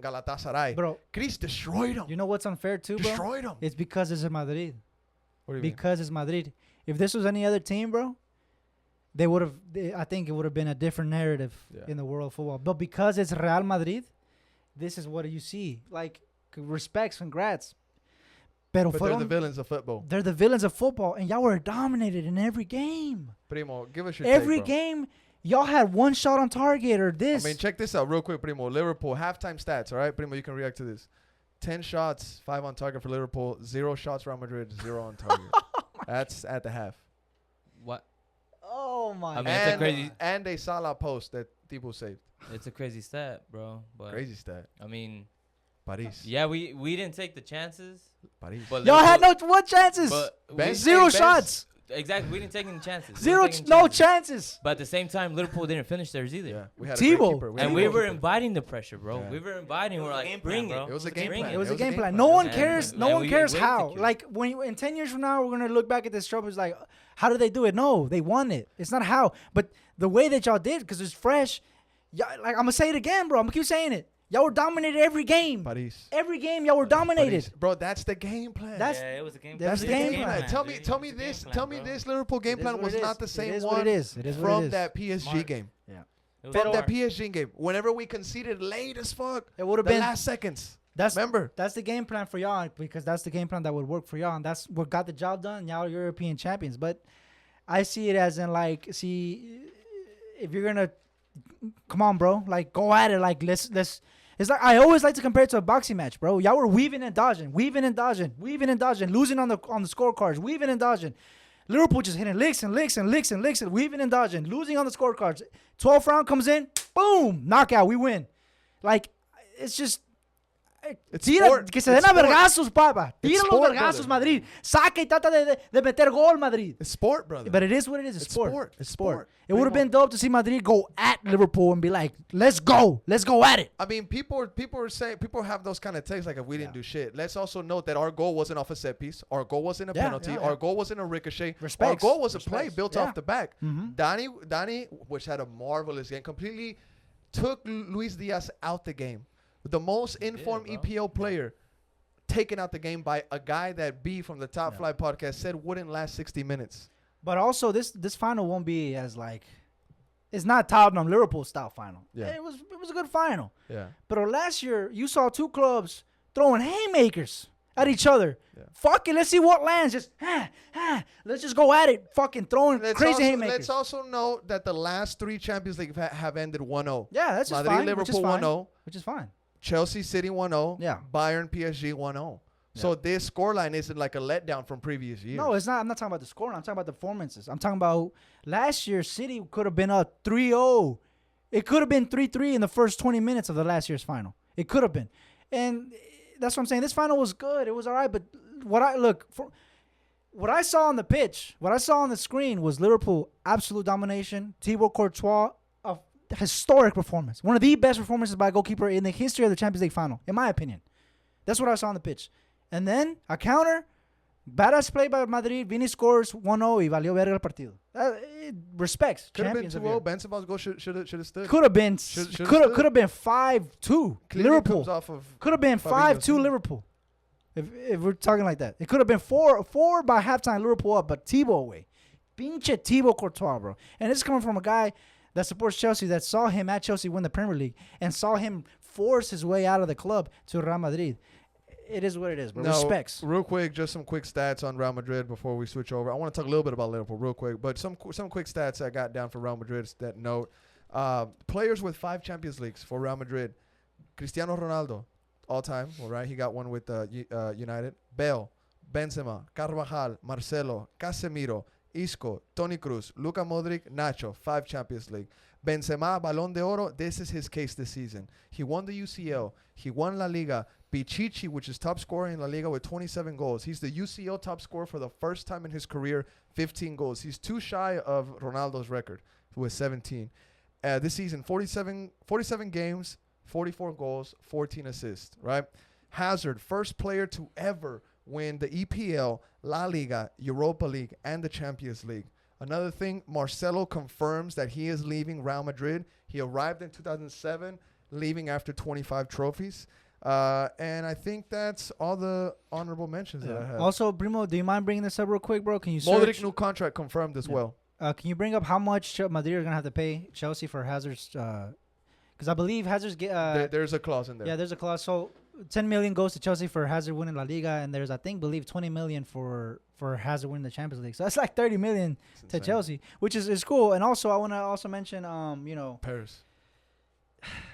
Galatasaray. bro. Chris destroyed them. You know what's unfair too, bro? Destroyed them. It's because it's Madrid. What do you mean? Because it's Madrid. If this was any other team, bro, they would have. I think it would have been a different narrative in the world of football. But because it's Real Madrid, this is what you see. Like, respects, congrats. Pero But they're the villains of football. they're the villains of football, and y'all were dominated in every game. Primo, give us your Every take, bro. game, y'all had one shot on target or this. I mean, check this out real quick, Primo. Liverpool, halftime stats, all right? Primo, you can react to this. 10 shots, 5 on target for Liverpool. 0 shots, Real Madrid, 0 on target. That's at the half. What? oh my! I mean, God. it's a crazy- And a Salah post that Thibaut saved. It's a crazy stat, bro. But Crazy stat. I mean, Paris. yeah, we didn't take the chances. Paris. But Y'all had Liverpool- what chances? But Ben- we- Zero Ben- shots. exactly, we didn't take any chances. We Zero. didn't take any No chances. chances. But at the same time, Liverpool didn't finish theirs either. Yeah, we had a Thibaut. great keeper. And had a we great were keeper. inviting the pressure, bro. Yeah. We were inviting. We're was a like, game bring plan, it. bro. It was a game plan. plan. It was It a game plan. plan. No one And- cares. No and one we cares how. executed. Like when in 10 years from now, we're gonna look back at this trophy. It's like, how did they do it? No, they won it. It's not how, but the way that y'all did, because it's fresh. Like I'm gonna say it again, bro. I'm gonna keep saying it. Y'all were dominated every game. Paris. Every game, y'all were dominated. Paris. Bro, that's the game plan. That's- Yeah, it was a game. that's the the game game plan. plan. Tell dude. me It was a game this. plan, Tell me bro. this Liverpool game It is plan what was it not is. the It same is what one it is. It is what it from is. that PSG Smart. game. It was From smart. that PSG game. Whenever we conceded late as fuck, It would have the been. last seconds. That's Remember? That's the game plan for y'all, because that's the game plan that would work for y'all, and that's what got the job done. Y'all are European champions. But I see it as in like, see, if you're gonna come on, bro, like go at it, like let's. It's like I always like to compare it to a boxing match, bro. Y'all were weaving and dodging, losing on the scorecards, weaving and dodging. Liverpool just hitting licks and licks and licks and licks and weaving and dodging, losing on the scorecards. 12th round comes in, boom, knockout, we win. Like, it's just... It's Tira, sport. que se den It's a sport. vergazos, papa. It's Tira los sport, vergazos, brother. Madrid. Saca y trata de meter gol, Madrid. It's sport, brother. But it is what it is. It's sport. sport. It's sport. It would have been dope to see Madrid go at Liverpool and be like, let's go. Let's go at it. I mean, people are saying, people have those kind of takes like if we didn't do shit. Let's also note that our goal wasn't off a set piece. Our goal wasn't a penalty. yeah. Our goal wasn't a ricochet. Respects. Our goal was a play Respects. built Yeah. off the back. Mhm. Danny, which had a marvelous game, completely took Luis Diaz out the game. The most informed bro. EPL player taken out the game by a guy that B from the Top Flight podcast said wouldn't last 60 minutes. But also, this final won't be as like, it's not Tottenham Liverpool style final. Yeah. It was a good final. Yeah. But last year, you saw two clubs throwing haymakers at each other. Yeah. Fuck it, let's see what lands. Just let's just go at it. Fucking throwing crazy haymakers. Let's also note that the last 3 Champions League have ended 1-0. Yeah, that's just Madrid, fine. Liverpool which is fine, 1-0. Which is fine. Chelsea City 1-0. Yeah. Bayern PSG 1-0. So this scoreline isn't like a letdown from previous years. No, it's not. I'm not talking about the score. I'm talking about the performances. I'm talking about last year. City could have been up 3-0. It could have been 3-3 in the first 20 minutes of the last year's final. It could have been, and that's what I'm saying. This final was good. It was all right. But what I saw on the pitch, what I saw on the screen was Liverpool absolute domination. Thibaut Courtois, a historic performance, one of the best performances by a goalkeeper in the history of the Champions League final, in my opinion. That's what I saw on the pitch. And then a counter, badass play by Madrid. Vini scores 1-0 y valió verga el partido. Respects. Could have been Champions of 2-0. Europe. Benzema's goal should have stood. Could have been Should've could have been 5-2 Clearly Liverpool. comes off of Could have been Fabinho's 5-2 team. Liverpool. If we're talking like that, it could have been 4 by halftime Liverpool up, but Thibaut away. Pinche Thibaut Courtois, bro. And this is coming from a guy that supports Chelsea, that saw him at Chelsea win the Premier League and saw him force his way out of the club to Real Madrid. It is what it is, bro. No, Respects. real quick, just some quick stats on Real Madrid before we switch over. I want to talk a little bit about Liverpool real quick, but some quick stats I got down for Real Madrid that note. Players with 5 Champions Leagues for Real Madrid. Cristiano Ronaldo, all time, all right? He got one with United. Bale, Benzema, Carvajal, Marcelo, Casemiro, Isco, Toni Kroos, Luka Modric, Nacho, 5 Champions League. Benzema, Balón de Oro, this is his case this season. He won the UCL. He won La Liga. Pichichi, which is top scorer in La Liga with 27 goals. He's the UCL top scorer for the first time in his career, 15 goals. He's too shy of Ronaldo's record with 17. This season, 47 games, 44 goals, 14 assists, right? Hazard, first player to ever win the EPL, La Liga, Europa League, and the Champions League. Another thing, Marcelo confirms that he is leaving Real Madrid. He arrived in 2007, leaving after 25 trophies. And I think that's all the honorable mentions that I have. Also, Primo, do you mind bringing this up real quick, bro? Can you Modric search? new contract confirmed as well. Can you bring up how much Madrid are gonna have to pay Chelsea for Hazard's? Because I believe Hazard's There's a clause in there. yeah, there's a clause. So 10 million goes to Chelsea for Hazard winning La Liga, and there's believe 20 million for Hazard winning the Champions League. So that's like 30 million It's to insane. Chelsea, which is cool. And also, I want to also mention, Paris.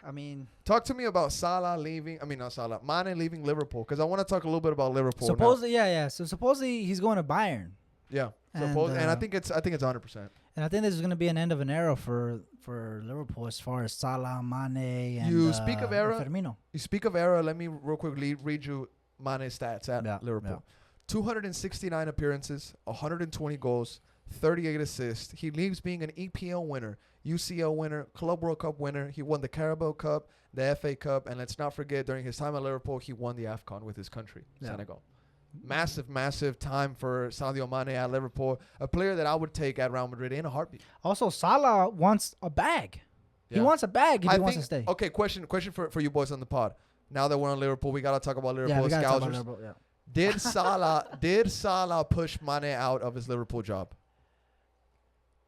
I mean, Talk to me about Salah leaving. I mean, not Salah. Mane leaving Liverpool, because I want to talk a little bit about Liverpool. now. supposedly, yeah. So supposedly he's going to Bayern, Yeah. And, And I think it's 100%. and I think this is going to be an end of an era for Liverpool as far as Salah, Mane, and You speak of era? and Firmino. You speak of era. Let me real quickly read you Mane's stats at Yeah, Liverpool. yeah. 269 appearances, 120 goals, 38 assists. He leaves being an EPL winner, UCL winner, Club World Cup winner. He won the Carabao Cup, the FA Cup, and let's not forget, during his time at Liverpool, he won the AFCON with his country, Yeah. Senegal. Massive time for Sadio Mane at Liverpool. A player that I would take at Real Madrid in a heartbeat. Also, Salah wants a bag. He Yeah. wants a bag if I he wants think- to stay. Okay, question for you boys on the pod. Now that we're on Liverpool, we gotta talk about Liverpool. Yeah, we gotta talk about Scousers. Liverpool. Yeah. Did Salah push Mane out of his Liverpool job?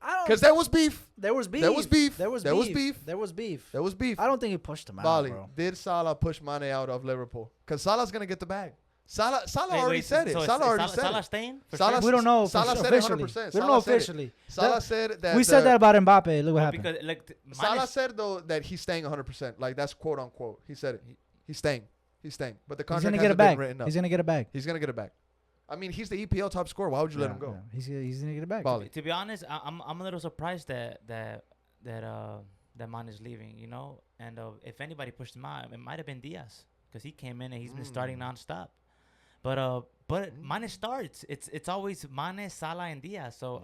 I don't. Because there was beef. There was beef. There was beef. There was There was beef. beef. There was beef. There was beef. I don't think he pushed him out, Bali, bro. did Salah push Mane out of Liverpool? Because Salah's gonna get the bag. Salah Wait, already said it. so Salah already said Salah it. staying? For Salah sure? We don't know. Salah said it officially. 100%. We don't know Salah said it. officially. Salah said that. We said that about Mbappe. Look what Well, happened. because like Salah Mane's- said though that he's staying 100%. Like that's quote unquote. He said it. He's staying. He's staying. But the He's contract gonna get a hasn't been bag. written up. He's gonna get a bag. He's gonna get it back. I mean, he's the EPL top scorer. Why would you let him go? Yeah. He's gonna get it back. Bali. To be honest, I'm a little surprised that Man is leaving. You know, and if anybody pushed him out, it might have been Diaz because he came in and he's been starting nonstop. But Mane starts. It's always Mane, Salah, and Diaz. So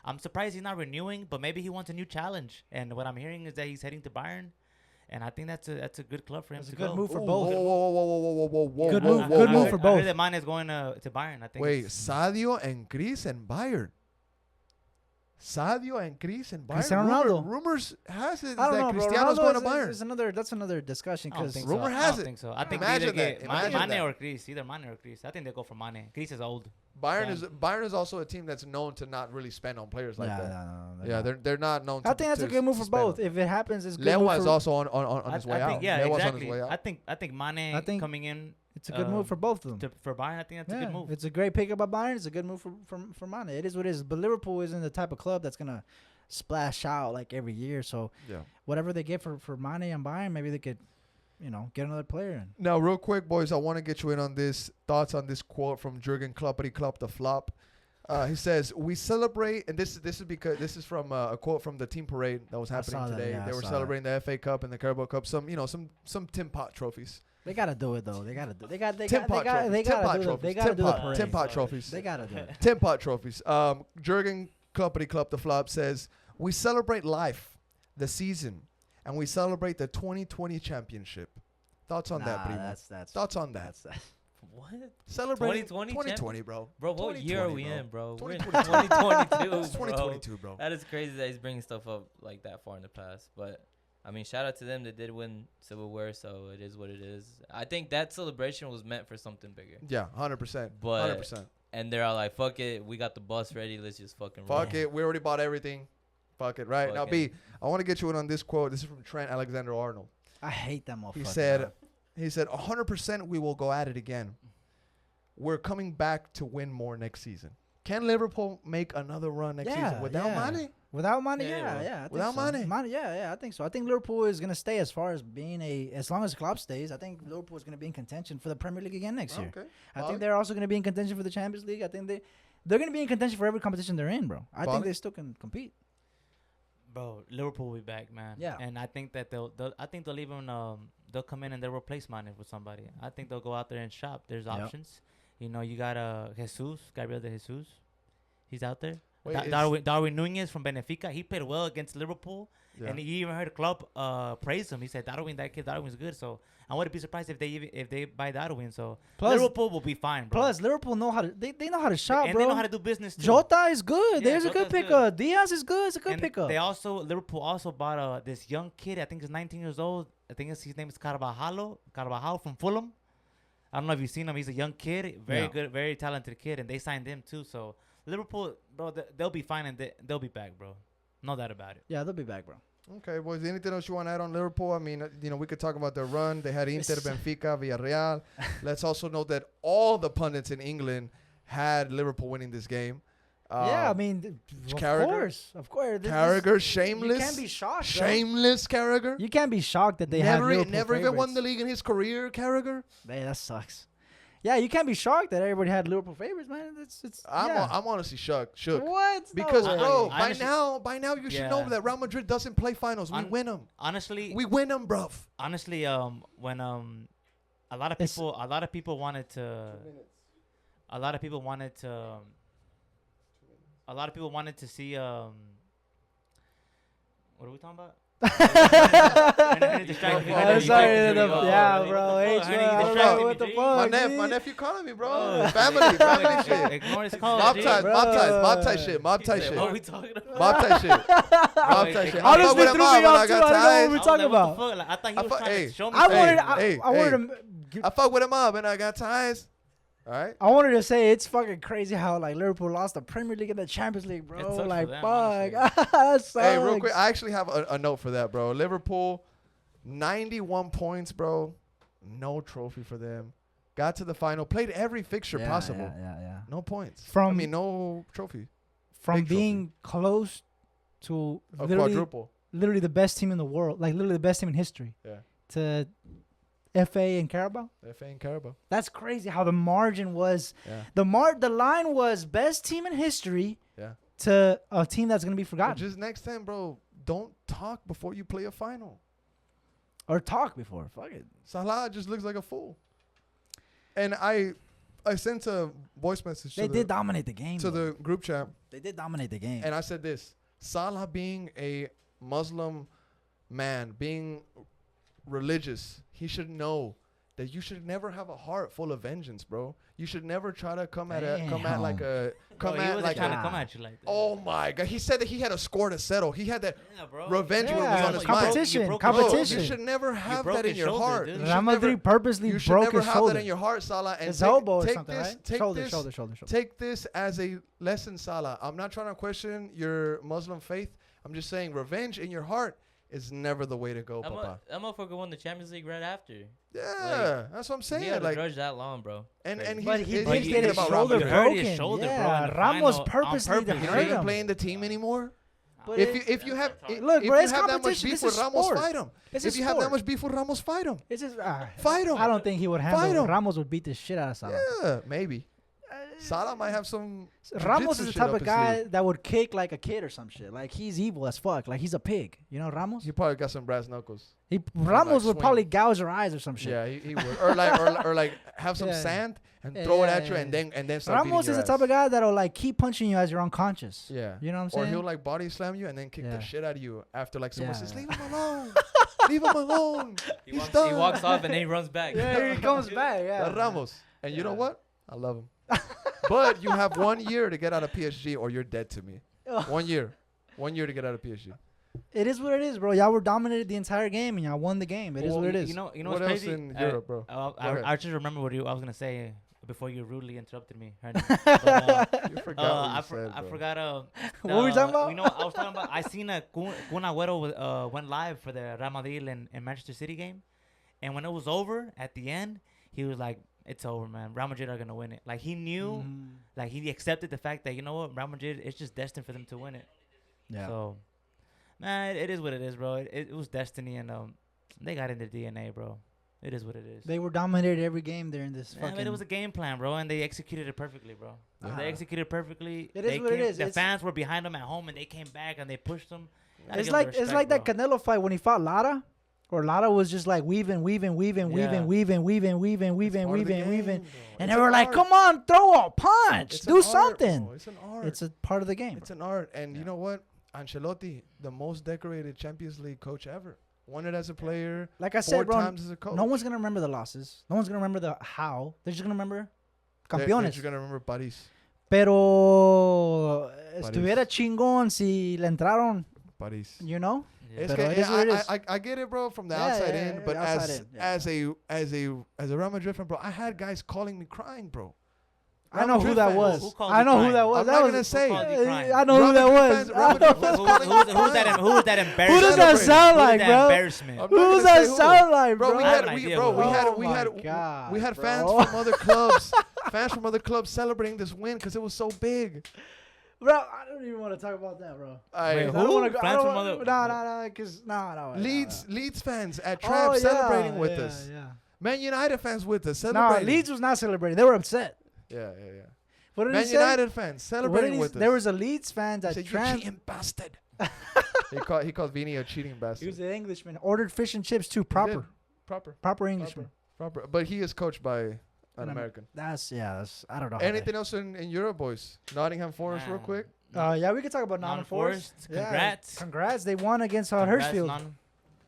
I'm surprised he's not renewing. But maybe he wants a new challenge. And what I'm hearing is that he's heading to Bayern. And I think that's a good club for him It's to a good go. move for Whoa, both. whoa. Good whoa, move. whoa, Good whoa. move for I both. heard that Mane is going to Bayern. I think. Wait, Sadio and Chris and Bayern. Sadio and Chris and Bayern. Cristiano Ronaldo. Rumors has it I don't that know, bro. Cristiano's going to Ronaldo Bayern. is that's another discussion I don't because think rumor so. has I don't it. think so. I think Imagine they either that. get Imagine Mane that. or Chris. Either Mane or Chris. I think they go for Mane. Chris is old. Bayern is also a team that's known to not really spend on players like that. No, Yeah, they're not known to I think that's a good move to for spend both. on. If it happens, it's good. Lewa move is for, also on his way I out. think, yeah, Lewa's exactly. on his way out. I think Mane coming in. It's a good move for both of them. For Bayern, I think that's a good move. It's a great pickup by Bayern. It's a good move for Mane. It is what it is. But Liverpool isn't the type of club that's gonna splash out like every year. So Yeah. whatever they get for Mane and Bayern, maybe they could, get another player in. Now, real quick, boys, I want to get you in on this. Thoughts on this quote from Jurgen Klopp, the flop. He says, "We celebrate," and this is because this is from a quote from the team parade that was happening saw that, today. yeah, I They were saw celebrating the FA Cup and the Carabao Cup. Some Tin Pot trophies. They gotta do it though. They gotta do. They got. They Tin got. Pot They got. They trophies. Tin gotta Pot do. trophies. They gotta do the Tin parade. Tin Pot trophies. They gotta do it. Tin Pot trophies. Jurgen Klopp, the flop, says, "We celebrate life, the season, and we celebrate the 2020 championship." Thoughts on that, Primo? That's. Thoughts on that? What? Celebrate 2020 2020, bro. Bro, what year are we 2020, in, bro? We're in 2022. 2022. It's 2022, bro. That is crazy that he's bringing stuff up like that far in the past. But, I mean, shout out to them. They did win silverware, so it is what it is. I think that celebration was meant for something bigger. Yeah, 100%. But 100%. And they're all like, fuck it. We got the bus ready. Let's just fucking Fuck run. it. We already bought everything. Fuck it, right? Now, B, Fucking- I want to get you in on this quote. This is from Trent Alexander-Arnold. I hate that motherfucker. He said, 100% we will go at it again. We're coming back to win more next season. Can Liverpool make another run next season without Mane? Without Mane, Yeah, yeah. I think Without so. Mane? Yeah, I think so. I think Liverpool is gonna stay as far as being as long as Klopp stays. I think Liverpool is gonna be in contention for the Premier League again next year. Okay. I think they're also gonna be in contention for the Champions League. I think they're gonna be in contention for every competition they're in, bro. I think they still can compete. Bro, Liverpool will be back, man. Yeah. And I think that they'll even they'll come in and they'll replace Mane with somebody. I think they'll go out there and shop. There's options. You got Gabriel de Jesus. He's out there. Wait, Darwin Nunez from Benfica. He played well against Liverpool. Yeah. And you even heard Klopp praise him. He said Darwin's good. So I wouldn't be surprised if they buy Darwin. So Liverpool will be fine, bro. Plus, Liverpool know how to they know how to shop, and bro. they know how to do business too. Jota is good. Yeah, There's a good Jota's pickup. Diaz is good. It's a good And pickup. Liverpool also bought this young kid. I think he's 19 years old. I think his name is Carvajal from Fulham. I don't know if you've seen him. He's a young kid, very good, very talented kid, and they signed him too. So Liverpool, bro, they'll be fine and they'll be back, bro. No doubt about it. Yeah, they'll be back, bro. Okay, boys. Anything else you want to add on Liverpool? I mean, we could talk about their run. They had Inter, Benfica, Villarreal. Let's also note that all the pundits in England had Liverpool winning this game. Yeah, I mean, of course. Carragher, shameless. You can't be shocked. Shameless Carragher. You can't be shocked that they have Liverpool never even won favorites. the league in his career, Carragher. Hey, that sucks. Yeah, you can't be shocked that everybody had Liverpool favorites, man. I'm honestly shook. What? Because No way. bro, Honestly- by now you should know that Real Madrid doesn't play finals. We win them. Honestly, We win them, bruv. honestly, when a lot of people wanted to see what are we talking about? I'm sorry. Yeah, bro. What the fuck? My nephew calling me, bro. Family shit. Ignore his call. Mob dude. tie shit. What are we talking about? Mob tie shit. Mob tie shit. Honestly, I fuck with him threw me up when off I too. got I don't know ties. what we're talking about. Like, I thought he was trying hey, to show me. I something. wanted to. I fuck with him up and I got ties. All right. I wanted to say it's fucking crazy how like Liverpool lost the Premier League and the Champions League, bro. It sucks for Like them, fuck, that sucks. Hey, real quick, I actually have a note for that, bro. Liverpool, 91 points, bro. No trophy for them. Got to the final, played every fixture possible. Yeah. No points. From no trophy. From Big being close to A literally quadruple. the best team in the world, like literally the best team in history. Yeah. To FA and Carabao. FA and Carabao. That's crazy how the margin was. Yeah. The line was best team in history Yeah. to a team that's gonna be But forgotten just next time, bro, don't talk before you play a final. or talk before. Fuck it. Salah just looks like a fool. And I sent a voice message They to, did dominate the game. to though. the group chat, They did dominate the game. and I said this: Salah being a Muslim man, being religious, he should know that you should never have a heart full of vengeance, bro. You should never try to come at like a Bro, come he at wasn't like trying a, to come at you like that. oh my god. He said that he had a score to settle. He had that Yeah, bro. revenge was Yeah, on his mind. competition, You broke Bro, his competition. you should never have broke that in his your shoulder, heart. dude. You should Real never- Madrid purposely you should broke never his have shoulder. that in your heart, Salah. And His elbow or take something, this, right? Take Shoulder, this, shoulder. Take this as a lesson, Salah. I'm not trying to question your Muslim faith. I'm just saying revenge in your heart is never the way to go, Papa. That motherfucker won the Champions League right after. Yeah, that's what I'm He saying. had a like, grudge that long, bro. and But he's he But did you- get his about shoulder you Ramos. hurt broken. his shoulder, bro, Yeah, in the Ramos final, purposely on to purpose. He's hurt not even him. playing the team anymore. But If you have Look, if bro, you it's have that much competition. beef This with is Ramos, sport. fight him. It's If a you have that sport. much beef with Ramos, fight him. It's just Fight him. I don't think he would handle Fight it. him. Ramos would beat the shit out of Salah. Yeah, maybe. Salah might have some. Ramos jiu-jitsu is the shit type up of his guy sleeve. that would kick like a kid or some shit. Like he's evil as fuck. Like he's a pig. You know Ramos? He probably got some brass knuckles. Ramos would swing. probably gouge your eyes or some shit. Yeah, he would. Or like have some Yeah. sand and throw it Yeah, at you, yeah, and then start Ramos beating is your the type ass. of guy that'll like keep punching you as you're unconscious. Yeah. You know what I'm Or saying? he'll like body slam you and then kick Yeah. the shit out of you after like someone Yeah, says, yeah. "Leave him alone, leave him alone." He He's walks done. off and then he runs back. Yeah, he comes back. Yeah. That Ramos. And you know Yeah. what? I love him. But you have 1 year to get out of PSG, or you're dead to me. 1 year. 1 year to get out of PSG. It is what it is, bro. Y'all were dominated the entire game and y'all won the game. It is Well, what it is. You know What what's else crazy? in Europe, bro? Go ahead. I just remember what I was gonna say before you rudely interrupted me. But, You forgot what you said, I bro. forgot. What were we talking about? You know, I was talking about. I seen Kun Agüero went live for the Real Madrid and Manchester City game, and when it was over at the end, he was like, "It's over, man. Real Madrid are gonna win it." Like he knew, Mhm. like he accepted the fact that you know what, Real Madrid, it's just destined for them to win it. Yeah. So, man, it is what it is, bro. It was destiny, and they got in their DNA, bro. It is what it is. They were dominated every game during this Yeah, fucking. but it was a game plan, bro, and they executed it perfectly, bro. Yeah. They executed it perfectly. It is They what it came- is. The It's- fans were behind them at home, and they came back and they pushed them. Gotta It's give 'em like respect, that bro. Canelo fight when he fought Lara, or Lara was just like weaving, Yeah. and It's part of the game, and bro. they It's were an like, art. "Come on, throw a punch, It's do an art, something." bro. It's an art. It's a part of the game. It's an art. And you know what? Ancelotti, the most decorated Champions League coach ever. Won it as a player, Like I 4 said, bro, times as a coach. no one's gonna remember the losses. No one's gonna remember the how. They're just gonna remember They're campeones. just gonna remember Paris. Pero París. estuviera chingón si le entraron, Paris. you know? Yeah. It's Pero que- it is what it I, is. I get it, bro, from the Yeah, outside yeah, in, yeah, but outside as in, yeah. as a Real Madrid fan, bro, I had guys calling me crying, bro. I know who Madrid that fans. was. Who called I you know who crying? that was. I'm That not was gonna say. called you crying? I know who Real that Madrid was. fans- Real Madrid fans calling me Who's that? crying. Who was that Who embarrassment? does that Celebrating. sound Who like, did that bro? embarrassment? I'm Who not does gonna that say who. sound like, Bro, bro? we I have had an we idea bro who. we Oh had we had fans bro. from other clubs, fans from other clubs celebrating this win because it was so big. Bro, I don't even want to talk about that, bro. Wait, I who? don't want to go. Fans from other- No, because no. Leeds fans at Oh, Tramp yeah, celebrating with yeah, us. Yeah. Man United fans with us No, celebrating. Leeds was not celebrating. They were upset. Yeah. What did Man he say? United fans What did celebrating he with s- us. There was a Leeds fan He that said, "You trans. cheating bastard." he called Vini a cheating He bastard. was an Englishman. Ordered fish and chips too. He Proper. did. Proper. Englishman. Proper. But he is coached by an An American. That's I don't know. how Anything else in Europe, boys? Nottingham Forest, real Man. quick. Yeah, we could talk about Nottingham Forest. Yeah, Congrats. congrats. They won against Congrats, Huddersfield. Nottingham.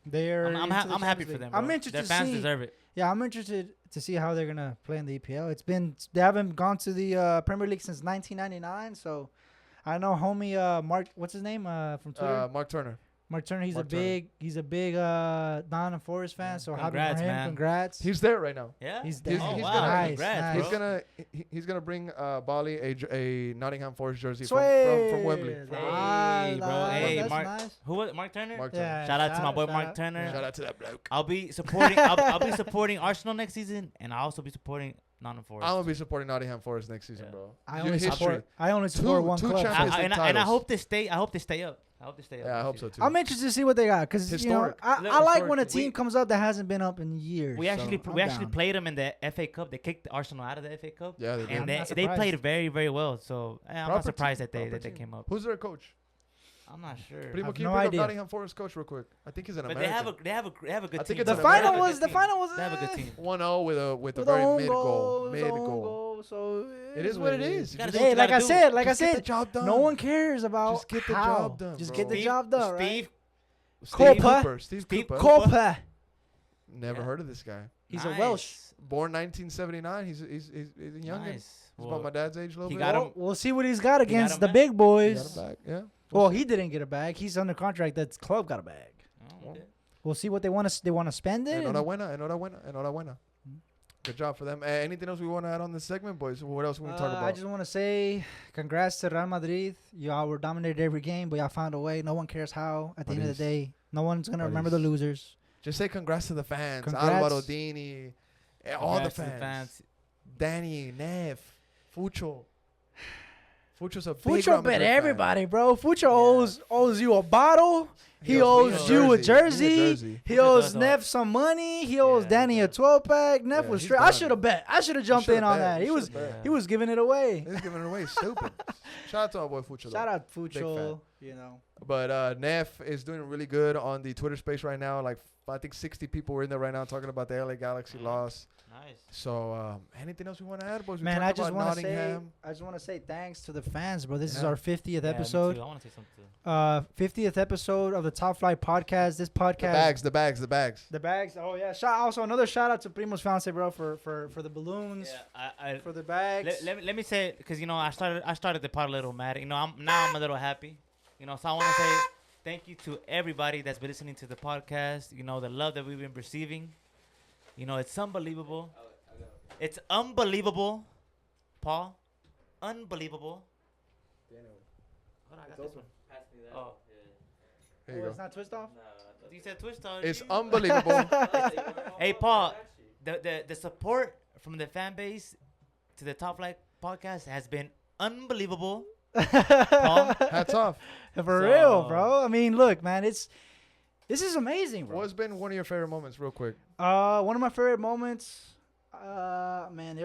They're. I'm into the happy Champions for League. them. I'm bro. interested Their to fans see. deserve it. Yeah, I'm interested to see how they're gonna play in the EPL. They haven't gone to the Premier League since 1999. So, I know homie Mark. What's his name from Twitter? Mark Turner. Mark Turner. He's Mark a Turner. big Nottingham Forest fan. Yeah. So happy Congrats, for him. man. Congrats. He's there right now. Yeah. He's He's- there. he's wow. gonna- Nice, Congrats, nice. bro. He's gonna bring Bali a Nottingham Forest jersey from Sweet. Wembley. Hey, bro. Hey, that's Mark. nice. Who was it? Mark Turner? Mark Turner. Yeah, Shout out to my boy shout Mark out. Turner. Shout out to that bloke. I'll be supporting. I'll be supporting Arsenal next season, and I'll also be supporting Nottingham I'm Forest. gonna be supporting Nottingham Forest next season, Yeah. bro. I Your only history. support one two club. Champions League And I titles. hope they stay. I hope they stay up. I hope they stay up. Yeah, I next hope so season. too. I'm interested to see what they got because Historic. I Look, like when a historically. team comes up that hasn't been up in years. We actually so we I'm actually down. played them in the FA Cup. They kicked Arsenal out of the FA Cup. Yeah, they did. I'm And not they surprised. played very, very well. So I'm Proper not surprised team, that they proper that they team. came up. Who's their coach? I'm not sure. Primo, have can you no pick idea. up Nottingham Forest coach real quick? I think he's an But American. they have a good I think team. it's The an final American was the final was They have a good team. 1-0 with a with very own mid goal. goal. It was Mid own goal. So It is what it is. You gotta Just- do what Hey, you like I gotta said, do. like I just get the said, job done. no one cares about Just get the how. job done, Just bro. get the job done, right? Steve, Steve Copa. Cooper. Steve Steve Cooper. Copa. Never Yeah. heard of this guy. He's a nice. Welsh. Born 1979. He's a youngin. Nice. He's about my dad's age a little he bit. got him. We'll see what he's got got against him the back. big He boys. got a bag. Yeah. Well, he didn't get a bag. He's under contract. That club got a bag. Oh, okay. We'll see what they want to. They want to spend it. and- Enhorabuena. Good job for them. Anything else we want to add on this segment, boys? What else we want to talk I about? just want to say congrats to Real Madrid. Y'all were dominated every game, but y'all found a way. No one cares how. At the end of the day, no one's gonna remember the losers. Just say congrats to the fans. Congrats. Alvaro Dini. All the Congrats to fans. Danny, Neff, Fucho. Fucho's a big Fucho Real bet Madrid fan. everybody, bro. Fucho owes you a bottle. He owes you a jersey. He Fucho owes does Neff some money. He owes Yeah, Danny he a does. 12-pack. Neff Yeah, was he's straight. I done. should have bet. I should have jumped in on that. He was giving it away. He's giving it away. Stupid. Shout out to our boy Fucho. Shout though. out fan. Fucho. You know. But Neff is doing really good on the Twitter space right now. Like I think 60 people were in there right now talking about the LA Galaxy loss. Nice. So anything else we want to add, boys? We Man, talked I just about want to say, Nottingham. thanks to the fans, bro. This is Yeah. our 50th Yeah, me episode. too. I want to say something too. 50th episode of the Top Flight podcast. This podcast, The bags. the bags. Oh yeah. Also another shout out to Primo's fiance, bro, for the balloons, I for the bags. let me say it because I started the pod a little mad. I'm a little happy. So I want to say thank you to everybody that's been listening to the podcast. The love that we've been receiving. It's unbelievable. It's unbelievable, Paul. Unbelievable. Hold on, I got this one. Pass me that. Oh. There you Oh, go. it's not twist off. You said twist on. It's unbelievable. Hey, Paul. The support from the fan base to the Top Flight podcast has been unbelievable. Paul. Hats off. For So- real, bro. I mean, look, man, this is amazing, bro. What's been one of your favorite moments, real quick? One of my favorite moments, man,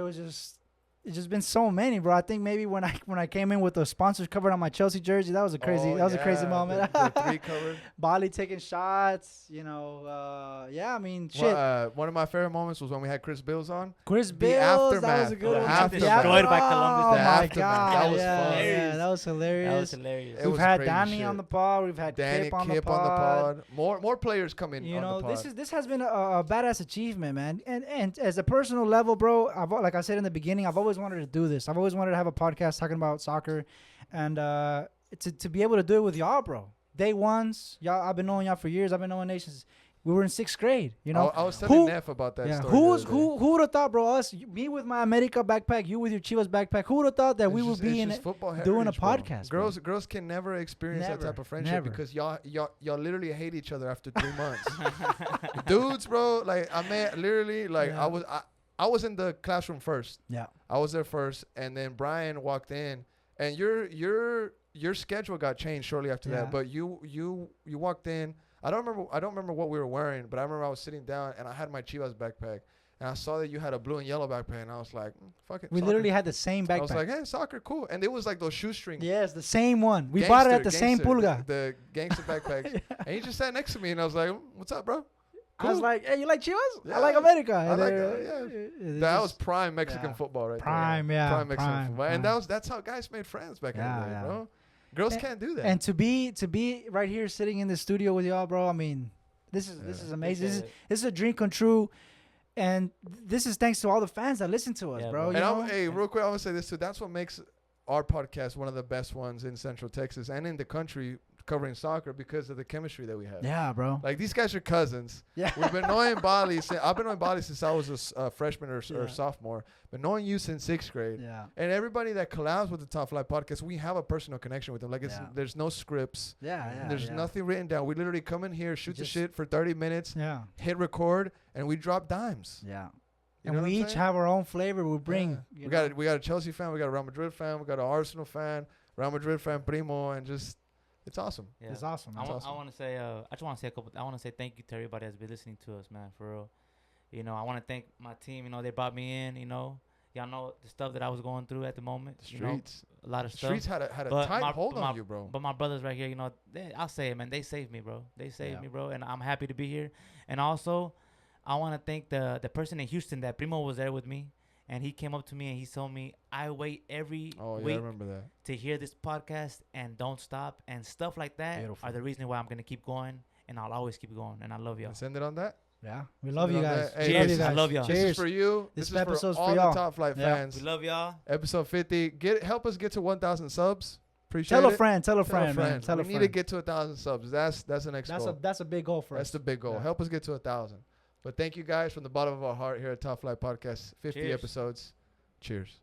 it's just been so many, bro. I think maybe when I came in with the sponsors covered on my Chelsea jersey, that was a crazy moment. The three covered. Bali taking shots, I mean, shit. One of my favorite moments was when we had Chris Bills on. Chris the Bills, that was aftermath, a good the one. aftermath. Destroyed by Columbus. Oh The my aftermath. god, That was yeah, fun. yeah, that was That hilarious. was hilarious. It We've was had crazy Danny shit. on the pod. We've had Danny Kip on the Kip pod. More players coming on the pod. This has been a badass achievement, man. And as a personal level, bro, like I said in the beginning, I've always wanted to do this. I've always wanted to have a podcast talking about soccer, and to be able to do it with y'all, bro. Day ones, y'all. I've been knowing y'all for years. I've been knowing Nations. We were in 6th grade, I was telling Neff about that story. Who would have thought, bro? Me with my America backpack, you with your Chivas backpack. Who would have thought that we would be doing a podcast? Bro. Girls can never experience that type of friendship Never. because y'all literally hate each other after 3 months. Dudes, bro, like I met literally like Yeah. I was in the classroom first. Yeah. I was there first, and then Brian walked in, and your schedule got changed shortly after Yeah. that. But you walked in. I don't remember what we were wearing, but I remember I was sitting down and I had my Chivas backpack, and I saw that you had a blue and yellow backpack, and I was like, fuck it. We soccer. literally had the same backpack. I was like, hey, soccer, cool. And it was like those shoestring. Yes, the same one. We bought it at the same pulga. The gangster backpacks. And he just sat next to me, and I was like, what's up, bro? I was Cool. like, hey, you like Chivas? Yeah. I like America. I And like they're- That was prime Mexican yeah. football right Prime, there. yeah, Prime Mexican prime, football. And prime. that's how guys made friends back in Yeah, the day, yeah. bro. Girls And- can't do that. And to be right here sitting in the studio with y'all, bro. I mean, this is amazing. This is a dream come true, and this is thanks to all the fans that listen to us, Yeah, bro. bro. You And know? hey, real quick, I want to say this too. That's what makes our podcast one of the best ones in Central Texas and in the country covering soccer because of the chemistry that we have. Yeah, bro. Like these guys are cousins. Yeah. We've been knowing Bali. I've been knowing Bali since I was a freshman or Yeah. sophomore. Been knowing you since 6th grade. Yeah. And everybody that collabs with the Top Flight podcast, we have a personal connection with them. Like Yeah. there's no scripts. Yeah. There's nothing written down. We literally come in here, shoot the Just- shit for 30 minutes, Yeah. hit record, and we drop dimes. Yeah. You And know we what I'm each saying? have our own flavor. We bring. Yeah. We got a Chelsea fan, we got a Real Madrid fan, we got an Arsenal fan, Real Madrid fan, Primo, and just it's awesome. Yeah. It's awesome. I Man. want to say, I just want to say a couple. I want to say thank you to everybody that's been listening to us, man. For real, you know, I want to thank my team. You know, they brought me in. You know, y'all know the stuff that I was going through at the moment. The You know, streets, a lot of the stuff. streets had a But tight my- hold but on my- you, bro. But my brothers right here, you know, I'll say it, man. They saved me, bro. They saved Yeah. me, bro, and I'm happy to be here. And also, I want to thank the person in Houston that Primo was there with me, and he came up to me and he told me, I wait every Oh yeah, I week remember that. to hear this podcast and don't stop and stuff like that Beautiful. are the reason why I'm gonna keep going and I'll always keep going and I love y'all. Let's end it on that. Yeah. We love you on guys. that. Hey, We love you cheers. I guys. love y'all. This is Cheers. for you. This is episode's for for all y'all. the Top Flight Yeah. fans. We love y'all. Episode 50. Help us get to 1,000 subs. Appreciate Tell a it. friend. Tell a friend, man. Tell a we friend. need to get to 1,000 subs. That's the next goal. That's a big goal for That's us. the big goal. Yeah. Help us get to 1,000. But thank you guys from the bottom of our heart here at Top Flight Podcast. 50 Cheers. episodes. Cheers.